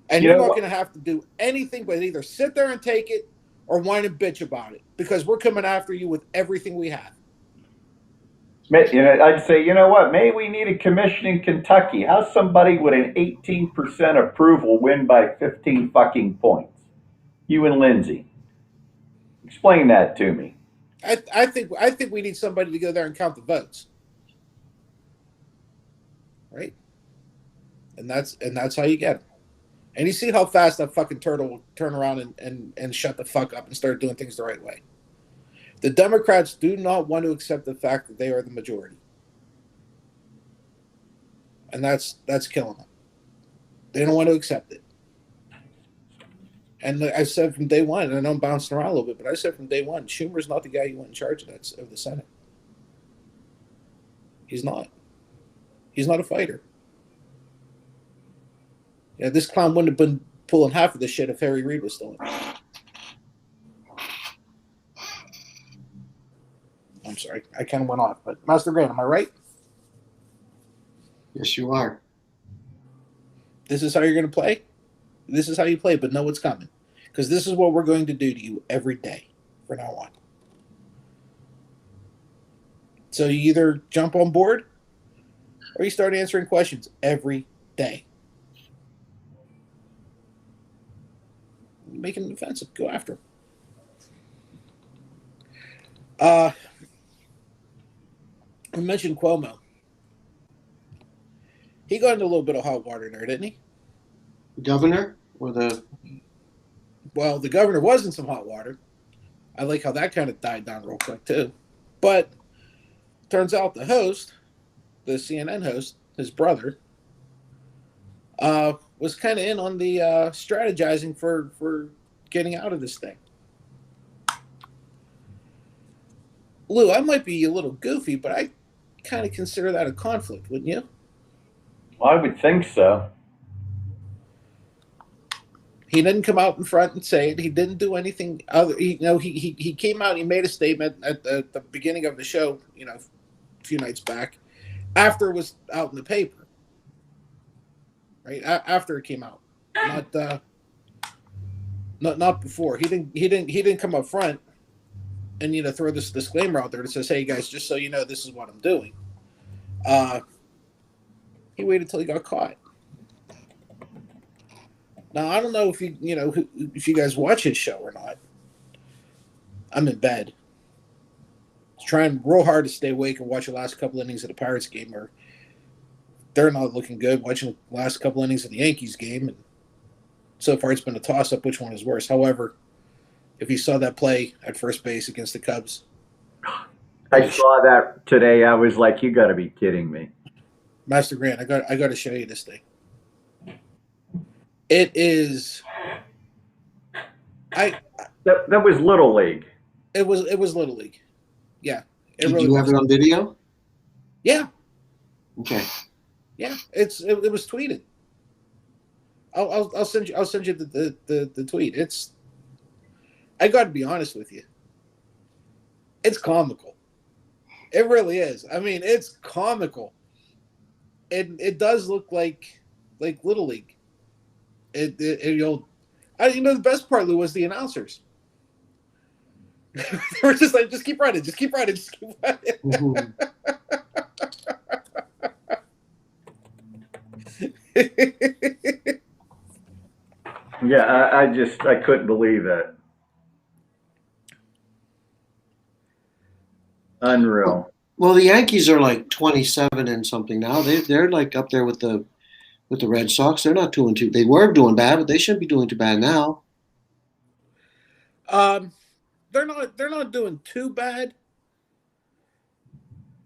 Speaker 1: and you're not going to have to do anything but either sit there and take it, or whine and bitch about it, because we're coming after you with everything we have.
Speaker 2: I'd say, you know what? Maybe we need a commission in Kentucky. How's somebody with an 18% approval win by 15 fucking points? You and Lindsay. Explain that to me.
Speaker 1: I think we need somebody to go there and count the votes, right? And that's how you get them. And you see how fast that fucking turtle will turn around and shut the fuck up and start doing things the right way. The Democrats do not want to accept the fact that they are the majority. And that's killing them. They don't want to accept it. And I said from day one, and I know I'm bouncing around a little bit, but I said from day one, Schumer's not the guy you want in charge of the Senate. He's not. He's not a fighter. Yeah, this clown wouldn't have been pulling half of this shit if Harry Reid was still in. I'm sorry, I kind of went off, but Master Grant, am I right?
Speaker 3: Yes, you are.
Speaker 1: This is how you're going to play? This is how you play, but know what's coming. Because this is what we're going to do to you every day from now on. So you either jump on board or you start answering questions every day. Making it offensive. Go after him. I mentioned Cuomo. He got into a little bit of hot water there, didn't he?
Speaker 3: The governor or the...
Speaker 1: Well, the governor was in some hot water. I like how that kind of died down real quick, too. But turns out the host, the CNN host, his brother, was kind of in on the strategizing for getting out of this thing. Lou, I might be a little goofy, but I kind of consider that a conflict, wouldn't you?
Speaker 2: Well, I would think so.
Speaker 1: He didn't come out in front and say it. He didn't do anything other. He came out. He made a statement at the beginning of the show, a few nights back, after it was out in the paper. Right after it came out, not before. He didn't come up front and throw this disclaimer out there that says, "Hey guys, just so you know, this is what I'm doing." He waited till he got caught. Now I don't know if if you guys watch his show or not. I'm in bed, trying real hard to stay awake and watch the last couple innings of the Pirates game, or they're not looking good. Watching the last couple innings of the Yankees game, and so far it's been a toss-up which one is worse. However, if you saw that play at first base against the Cubs,
Speaker 2: I saw that today. I was like, "You got to be kidding me."
Speaker 1: Master Grant, I got to show you this thing. It is.
Speaker 2: That was Little League.
Speaker 1: It was Little League. Yeah.
Speaker 3: Did you have it on video?
Speaker 1: Yeah.
Speaker 3: Okay.
Speaker 1: Yeah. It was tweeted. I'll send you the tweet. I got to be honest with you. It's comical. It really is. I mean, it's comical. It does look like Little League. The best part, Lou, was the announcers. They were just like, just keep running, just keep running, just keep running.
Speaker 3: Mm-hmm.
Speaker 2: Yeah, I couldn't believe that. Unreal.
Speaker 3: Well, the Yankees are like 27 and something now. They're like up there with the Red Sox. They're not doing too. They were doing bad, but they shouldn't be doing too bad now.
Speaker 1: They're not doing too bad.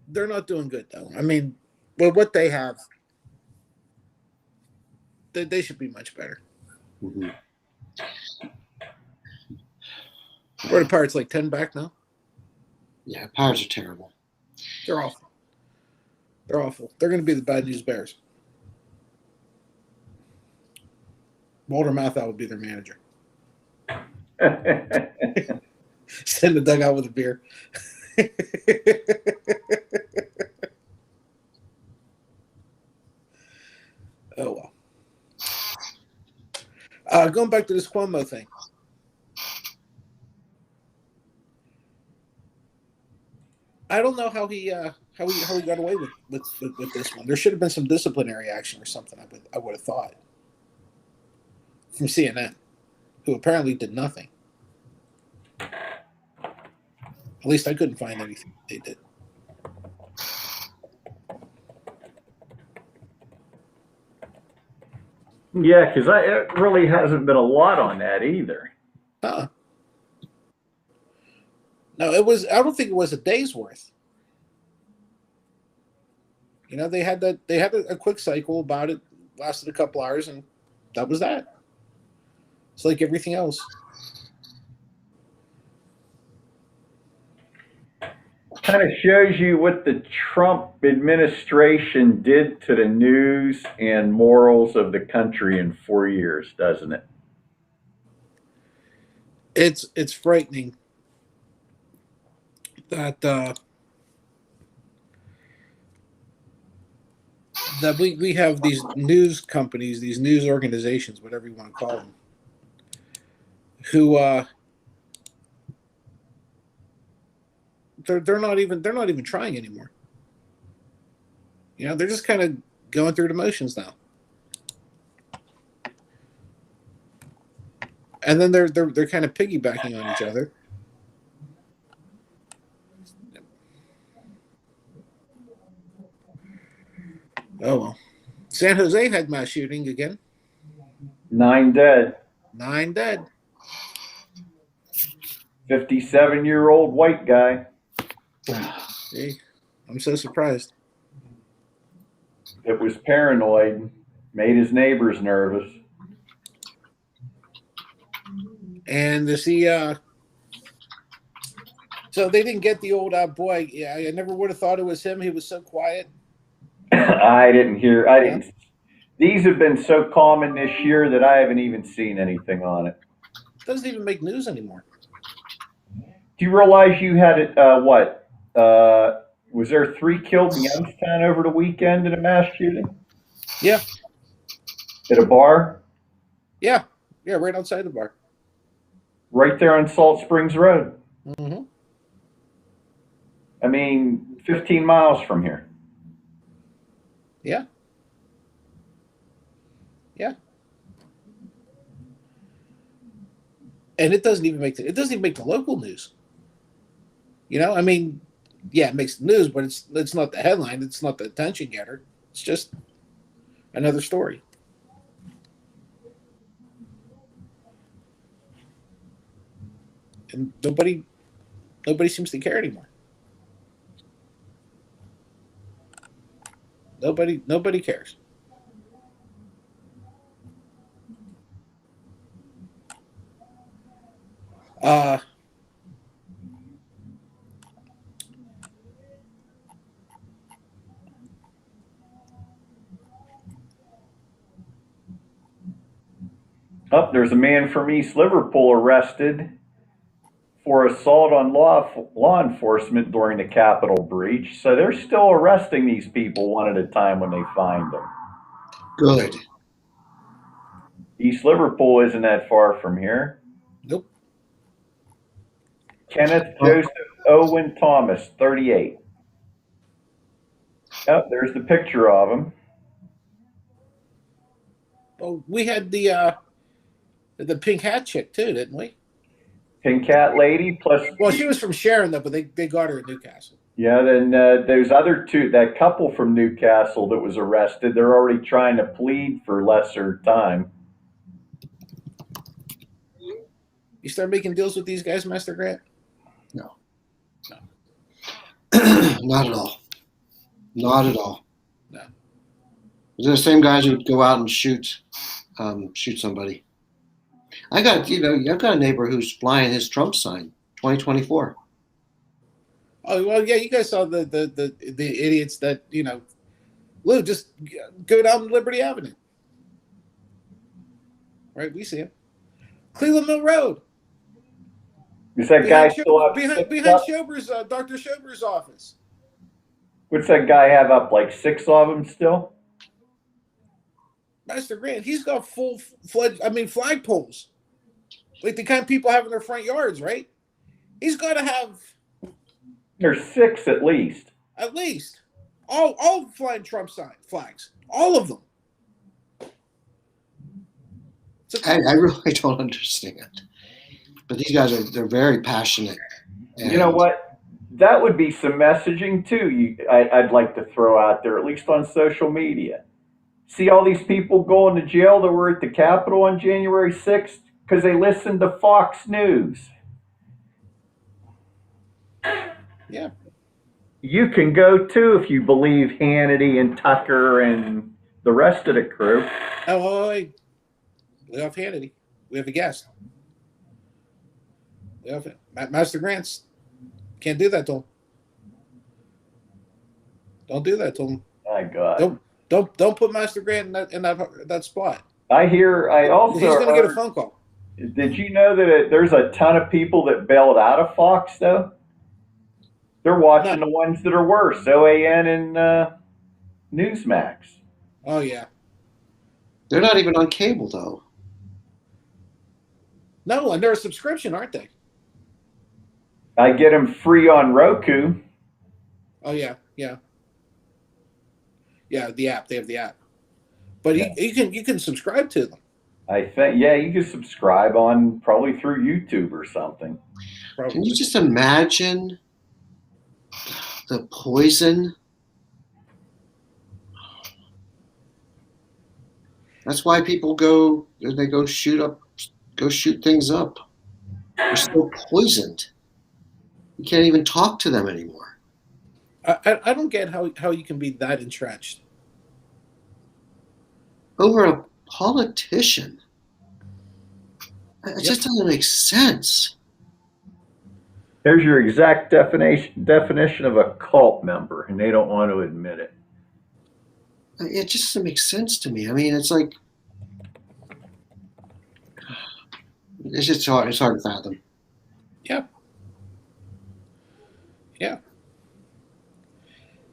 Speaker 1: They're not doing good though. I mean, with what they have, they should be much better.
Speaker 3: Mm-hmm.
Speaker 1: Where the Pirates like 10 back now?
Speaker 3: Yeah, Pirates are terrible.
Speaker 1: They're awful. They're awful. They're going to be the bad news Bears. Walter Matthau would be their manager. Send the dugout with a beer. Oh well. Going back to this Cuomo thing. I don't know how he got away with this one. There should have been some disciplinary action or something. I would have thought from CNN, who apparently did nothing. At least I couldn't find anything they did.
Speaker 2: Yeah, because it really hasn't been a lot on that either.
Speaker 1: No, it was. I don't think it was a day's worth. You know, they had a quick cycle about it, lasted a couple hours, and that was that. It's like everything else.
Speaker 2: Kind of shows you what the Trump administration did to the news and morals of the country in 4 years, doesn't it?
Speaker 1: It's frightening that that we have these news companies, these news organizations, whatever you want to call them, who they're not even trying anymore. You know, they're just kind of going through the motions now. And then they're kind of piggybacking on each other. Oh well. San Jose had mass shooting again.
Speaker 2: 9 dead.
Speaker 1: 9 dead.
Speaker 2: 57-year-old white guy.
Speaker 1: Hey, I'm so surprised.
Speaker 2: It was paranoid, made his neighbors nervous.
Speaker 1: And to see, so they didn't get the old boy. Yeah, I never would have thought it was him. He was so quiet.
Speaker 2: I didn't. These have been so common this year that I haven't even seen anything on it.
Speaker 1: Doesn't even make news anymore.
Speaker 2: Do you realize you had it? Was there 3 killed in Youngstown over the weekend in a mass shooting?
Speaker 1: Yeah.
Speaker 2: At a bar?
Speaker 1: Yeah, right outside the bar.
Speaker 2: Right there on Salt Springs Road.
Speaker 1: Mm-hmm.
Speaker 2: I mean, 15 miles from here.
Speaker 1: Yeah. Yeah. And it doesn't even make the local news. You know, I mean, yeah, it makes the news, but it's not the headline. It's not the attention getter. It's just another story. And nobody seems to care anymore. Nobody cares.
Speaker 2: Oh, there's a man from East Liverpool arrested for assault on law enforcement during the Capitol breach. So they're still arresting these people one at a time when they find them.
Speaker 3: Good.
Speaker 2: East Liverpool isn't that far from here.
Speaker 1: Nope.
Speaker 2: Kenneth Joseph Owen Thomas, 38. Oh, there's the picture of him.
Speaker 1: Well, we had the pink hat chick too, didn't we?
Speaker 2: Pink hat lady plus.
Speaker 1: Well, she was from Sharon though, but they got her in Newcastle.
Speaker 2: Yeah, then those other two, that couple from Newcastle that was arrested, they're already trying to plead for lesser time.
Speaker 1: You start making deals with these guys, Master Grant?
Speaker 3: No. Not at all. Not at all.
Speaker 1: No.
Speaker 3: They're the same guys who would go out and shoot somebody. I've got a neighbor who's flying his Trump sign, 2024.
Speaker 1: Oh well, yeah. You guys saw the idiots that Lou, just go down Liberty Avenue, right? We see him. Cleveland Mill Road.
Speaker 2: Is that guy still up?
Speaker 1: Behind Schober's, Dr. Schober's office.
Speaker 2: What's that guy have up? Like 6 of them still?
Speaker 1: Master Grant, he's got full-fledged, flagpoles. Like the kind of people have in their front yards, right? He's got to have,
Speaker 2: There's 6 at least.
Speaker 1: At least. All flying Trump flags. All of them.
Speaker 3: I really don't understand. But these guys they're very passionate.
Speaker 2: You know what? That would be some messaging too. I'd like to throw out there, at least on social media. See all these people going to jail that were at the Capitol on January 6th because they listened to Fox News.
Speaker 1: Yeah.
Speaker 2: You can go too if you believe Hannity and Tucker and the rest of the crew.
Speaker 1: Oh, wait. We have Hannity. We have a guest. We have Master Grants. Can't do that to him. Don't do that to him.
Speaker 2: My God.
Speaker 1: Don't put Master Grant in that spot.
Speaker 2: I also
Speaker 1: he's going to get a phone call.
Speaker 2: Did you know that there's a ton of people that bailed out of Fox though? They're watching the ones that are worse, OAN and Newsmax.
Speaker 1: Oh yeah.
Speaker 3: They're not even on cable though.
Speaker 1: No, and they're a subscription, aren't they?
Speaker 2: I get them free on Roku.
Speaker 1: Oh yeah. Yeah, the app. They have the app, but you can subscribe to them.
Speaker 2: I think you can subscribe on probably through YouTube or something.
Speaker 1: Probably.
Speaker 3: Can you just imagine the poison? That's why people go shoot things up. They're so poisoned. You can't even talk to them anymore.
Speaker 1: I don't get how you can be that entrenched
Speaker 3: over a politician. It just doesn't make sense.
Speaker 2: There's your exact definition of a cult member, and they don't want to admit it.
Speaker 3: It just doesn't make sense to me. I mean, it's like it's just hard. It's hard to fathom.
Speaker 1: Yeah.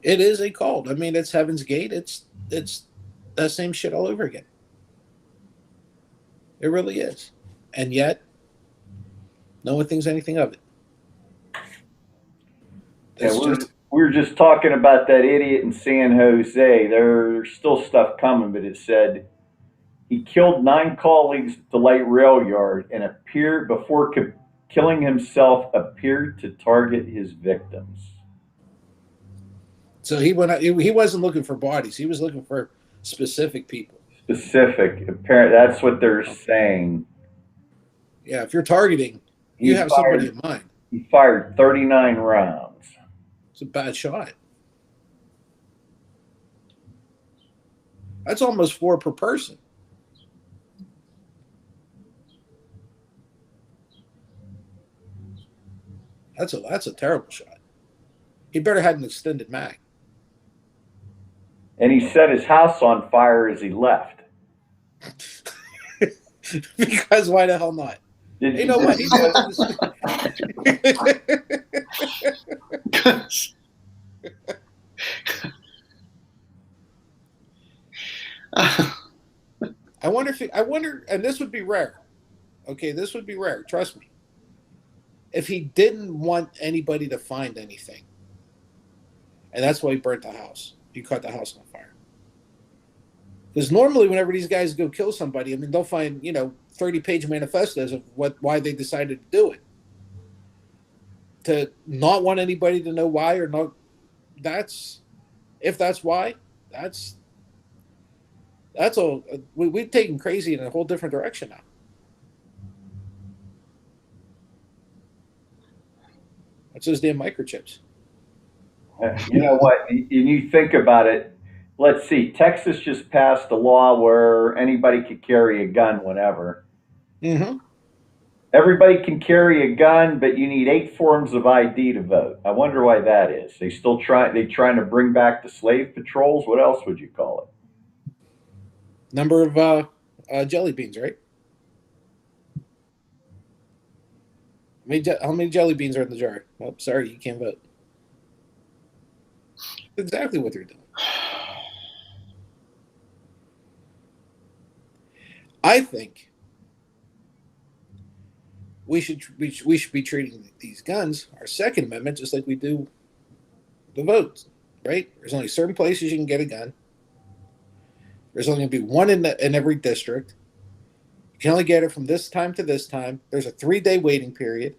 Speaker 1: It is a cult. I mean, it's Heaven's Gate. It's that same shit all over again. It really is, and yet no one thinks anything of it.
Speaker 2: We were just talking about that idiot in San Jose. There's still stuff coming, but it said he killed 9 colleagues at the light rail yard and before killing himself, appeared to target his victims.
Speaker 1: So he wasn't looking for bodies. He was looking for specific people.
Speaker 2: Apparently, that's what they're saying.
Speaker 1: Yeah, if you're targeting, you have somebody in mind.
Speaker 2: He fired 39 rounds.
Speaker 1: It's a bad shot. That's almost 4 per person. That's a terrible shot. He better had an extended mag.
Speaker 2: And he set his house on fire as he left.
Speaker 1: Because why the hell not? You know what? I wonder, and this would be rare. Okay, this would be rare. Trust me. If he didn't want anybody to find anything, and that's why he burnt the house. He caught the house on fire. Because normally, whenever these guys go kill somebody, I mean, they'll find 30-page manifestos of why they decided to do it. To not want anybody to know why or not. If that's why, that's all. We've taken crazy in a whole different direction now. That's those damn microchips.
Speaker 2: You know what? And you think about it. Let's see. Texas just passed a law where anybody could carry a gun whenever.
Speaker 1: Mm-hmm.
Speaker 2: Everybody can carry a gun, but you need 8 forms of ID to vote. I wonder why that is. They trying to bring back the slave patrols. What else would you call it?
Speaker 1: Number of jelly beans, right? How many jelly beans are in the jar? Oh, sorry, you can't vote. Exactly what they're doing. I think we should be treating these guns, our Second Amendment, just like we do the votes, right? There's only certain places you can get a gun. There's only going to be one in every district. You can only get it from this time to this time. There's a 3-day waiting period.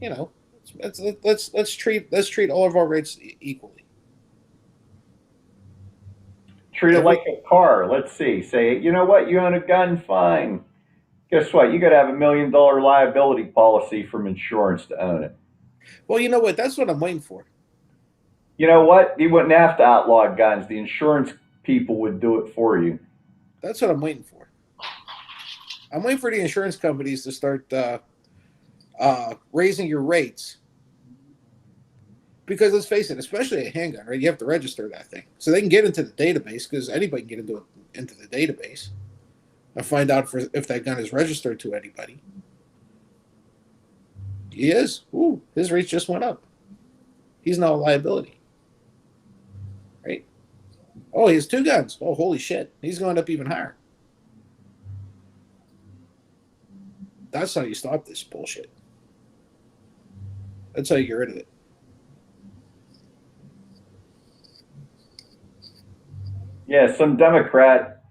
Speaker 1: You know, let's treat all of our rights equally.
Speaker 2: Treat it like a car. Let's see. Say, you know what? You own a gun, fine. Guess what? You got to have $1 million liability policy from insurance to own it.
Speaker 1: Well, you know what? That's what I'm waiting for.
Speaker 2: You know what? You wouldn't have to outlaw guns. The insurance people would do it for you.
Speaker 1: That's what I'm waiting for. I'm waiting for the insurance companies to start raising your rates. Because let's face it, especially a handgun, right? You have to register that thing. So they can get into the database, because anybody can get into the database and find out if that gun is registered to anybody. He is. Ooh, his rates just went up. He's now a liability. Right? Oh, he has 2 guns. Oh, holy shit. He's going up even higher. That's how you stop this bullshit. That's how you get rid of it.
Speaker 2: Yeah, some Democrat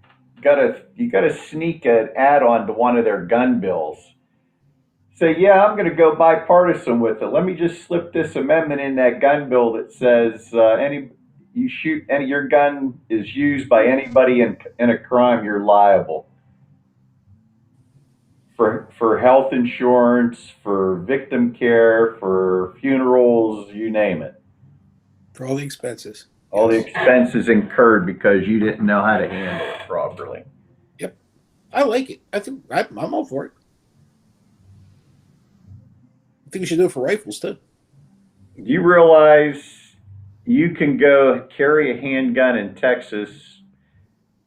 Speaker 2: you gotta sneak an add on to one of their gun bills. Say, yeah, I'm gonna go bipartisan with it. Let me just slip this amendment in that gun bill that says your gun is used by anybody in a crime, you're liable for health insurance, for victim care, for funerals, you name it.
Speaker 1: For all the expenses.
Speaker 2: All the expenses incurred because you didn't know how to handle it properly.
Speaker 1: Yep. I like it. I'm all for it. I think you should do it for rifles too.
Speaker 2: Do you realize you can go carry a handgun in Texas?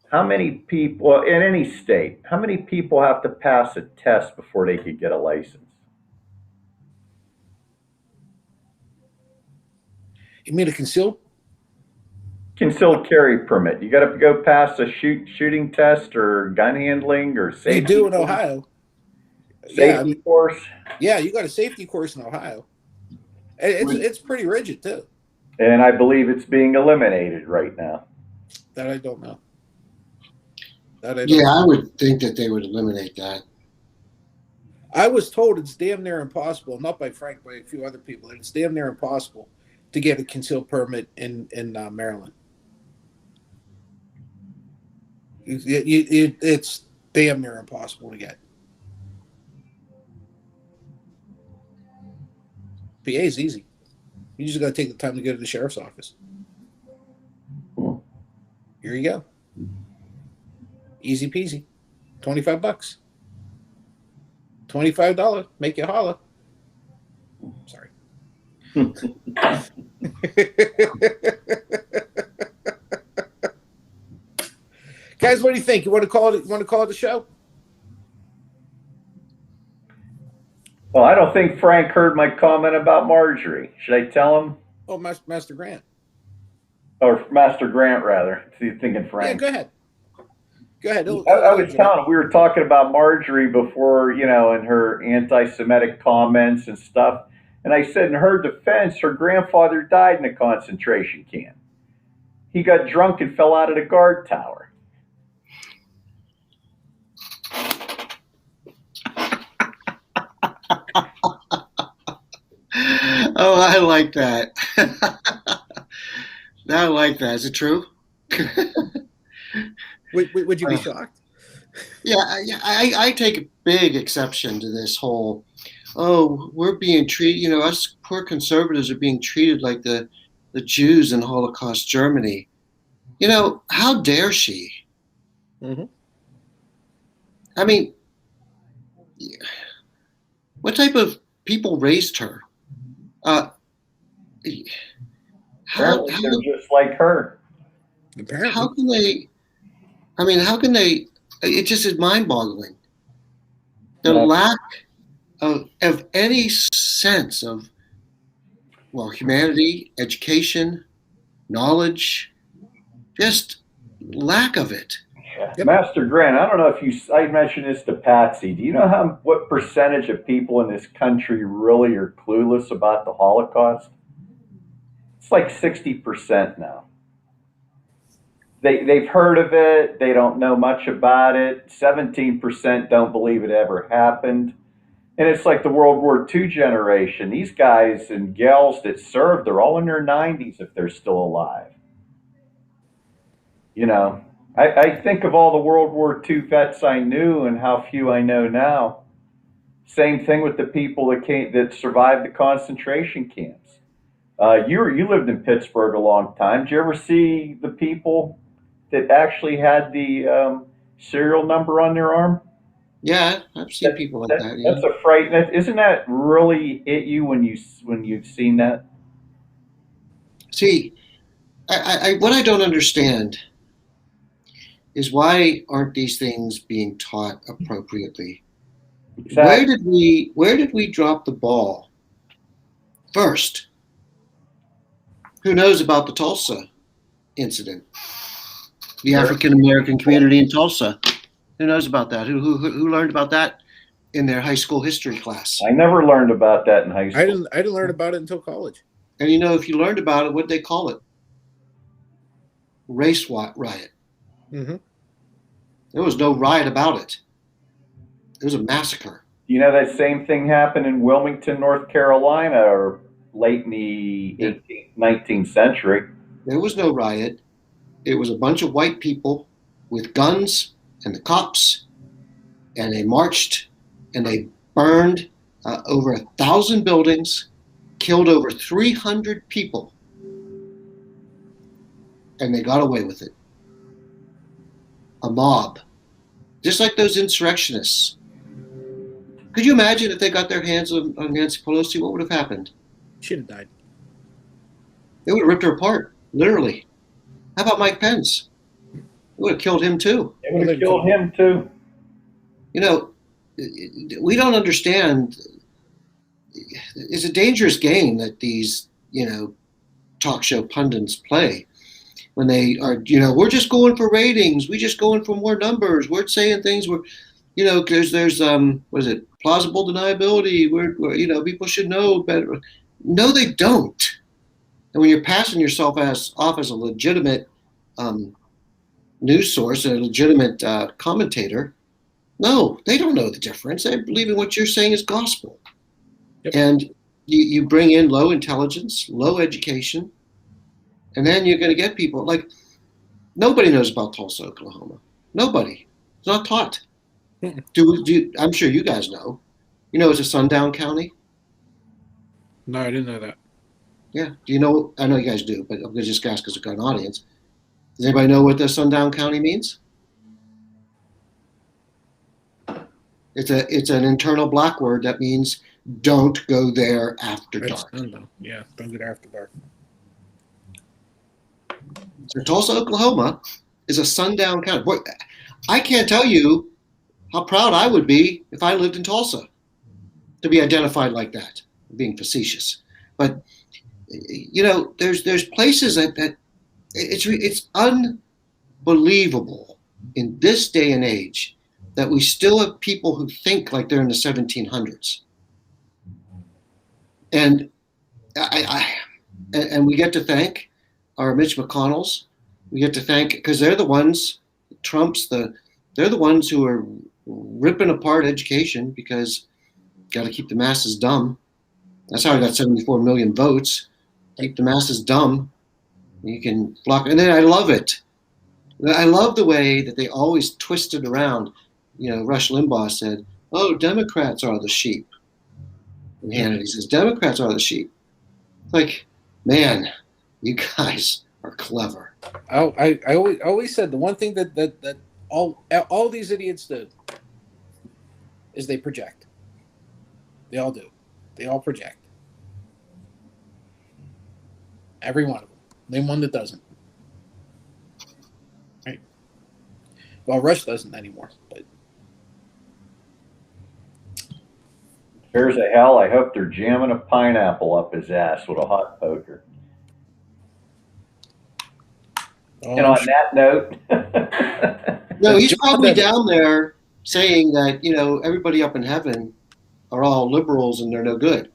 Speaker 2: How many people, well, in any state, how many people have to pass a test before they could get a license?
Speaker 1: You mean a concealed
Speaker 2: carry permit? You got to go past a shooting test or gun handling or safety.
Speaker 1: You do in Ohio.
Speaker 2: Safety course.
Speaker 1: Yeah, you got a safety course in Ohio. It's pretty rigid too.
Speaker 2: And I believe it's being eliminated right now.
Speaker 1: That I don't know.
Speaker 3: I would think that they would eliminate that.
Speaker 1: I was told it's damn near impossible, not by Frank, by a few other people, it's damn near impossible to get a concealed permit in Maryland. It's damn near impossible to get. PA is easy. You just got to take the time to go to the sheriff's office. Here you go. Easy peasy. $25. $25. Make you holla. Sorry. Guys, what do you think? You want to call it? You want to call it a show?
Speaker 2: Well, I don't think Frank heard my comment about Marjorie. Should I tell him?
Speaker 1: Oh, Master Grant.
Speaker 2: Or Master Grant, rather. He's thinking Frank.
Speaker 1: Yeah, go ahead. Go ahead.
Speaker 2: I was telling him, we were talking about Marjorie before, and her anti-Semitic comments and stuff. And I said, in her defense, her grandfather died in a concentration camp. He got drunk and fell out of the guard tower.
Speaker 3: Oh, I like that. I like that. Is it true?
Speaker 1: Would you be shocked?
Speaker 3: Yeah, I take a big exception to this whole, we're being treated, us poor conservatives are being treated like the Jews in Holocaust Germany. How dare she?
Speaker 1: Mm-hmm.
Speaker 3: I mean, what type of people raised her?
Speaker 2: They're just like her.
Speaker 1: Apparently.
Speaker 3: How can they? It just is mind-boggling. The lack of any sense of, humanity, education, knowledge, just lack of it.
Speaker 1: Yep.
Speaker 2: Master Grant, I don't know if I mentioned this to Patsy. Do you know what percentage of people in this country really are clueless about the Holocaust? It's like 60% now. They've heard of it. They don't know much about it. 17% don't believe it ever happened. And it's like the World War II generation. These guys and gals that served, they're all in their 90s if they're still alive. You know, I think of all the World War II vets I knew and how few I know now. Same thing with the people that survived the concentration camps. You lived in Pittsburgh a long time. Did you ever see the people that actually had the serial number on their arm?
Speaker 3: Yeah, I've seen people like that. Yeah.
Speaker 2: That's a fright. Isn't that really hit you when you've seen that?
Speaker 3: See, what I don't understand is why aren't these things being taught appropriately?
Speaker 2: Exactly.
Speaker 3: Where did we drop the ball first? Who knows about the Tulsa incident? The African American community in Tulsa. Who knows about that? Who learned about that in their high school history class?
Speaker 2: I never learned about that in high school.
Speaker 1: I didn't learn about it until college.
Speaker 3: And you know, if you learned about it, what'd they call it? Race riot.
Speaker 1: Mm-hmm.
Speaker 3: There was no riot about it. It was a massacre.
Speaker 2: You know that same thing happened in Wilmington, North Carolina, or late in the 19th century.
Speaker 3: There was no riot. It was a bunch of white people with guns and the cops, and they marched and they burned over 1,000 buildings, killed over 300 people, and they got away with it. A mob, just like those insurrectionists. Could you imagine if they got their hands on Nancy Pelosi? What would have happened?
Speaker 1: She'd have died.
Speaker 3: They would have ripped her apart, literally. How about Mike Pence? They would have killed him too.
Speaker 2: They would have killed him too.
Speaker 3: You know, we don't understand. It's a dangerous game that these, talk show pundits play when they are, we're just going for ratings. We're just going for more numbers. We're saying things where, because there's, what is it, plausible deniability. We're people should know better. No, they don't. And when you're passing yourself off as a legitimate news source and a legitimate commentator, no, they don't know the difference. They believe in what you're saying is gospel. Yep. And you bring in low intelligence, low education, and then you're going to get people like nobody knows about Tulsa, Oklahoma. Nobody. It's not taught. I'm sure you guys know. It's a sundown county.
Speaker 1: No, I didn't know that.
Speaker 3: Yeah. Do you know? I know you guys do, but I'm going to just ask because we've got an audience. Does anybody know what the sundown county means? It's an internal black word that means don't go there after dark.
Speaker 1: Yeah, don't go there after dark.
Speaker 3: So Tulsa, Oklahoma is a sundown county. Boy, I can't tell you how proud I would be if I lived in Tulsa to be identified like that. I'm being facetious. But, there's places that it's unbelievable in this day and age that we still have people who think like they're in the 1700s. And and we get to thank our Mitch McConnells. We get to thank, because they're the ones, they're the ones who are ripping apart education because got to keep the masses dumb. That's how I got 74 million votes. Keep the masses dumb. You can flock. And then I love it. I love the way that they always twist it around. Rush Limbaugh said, "Oh, Democrats are the sheep." And Hannity says, "Democrats are the sheep." Like, man, you guys are clever.
Speaker 1: I always said the one thing that all these idiots do is they project. They all do. They all project. Every one of them. Name one that doesn't. Right? Well, Rush doesn't anymore, but.
Speaker 2: Sure as hell, I hope they're jamming a pineapple up his ass with a hot poker. And on that note,
Speaker 3: No, he's
Speaker 1: John
Speaker 3: probably
Speaker 1: Denver.
Speaker 3: down there saying that, everybody up in heaven are all liberals and they're no good.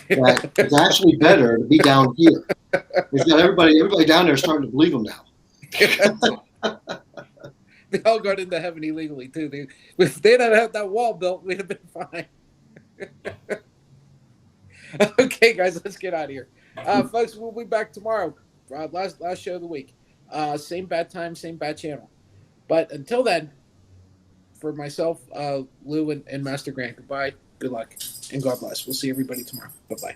Speaker 3: That it's actually better to be down here. He's got everybody down there starting to believe him now.
Speaker 1: They all got into heaven illegally too. If they didn't have that wall built, we'd have been fine. Okay, guys, let's get out of here. Folks, we'll be back tomorrow. Last show of the week. Same bad time, same bad channel. But until then, for myself, Lou, and Master Grant, goodbye, good luck, and God bless. We'll see everybody tomorrow. Bye-bye.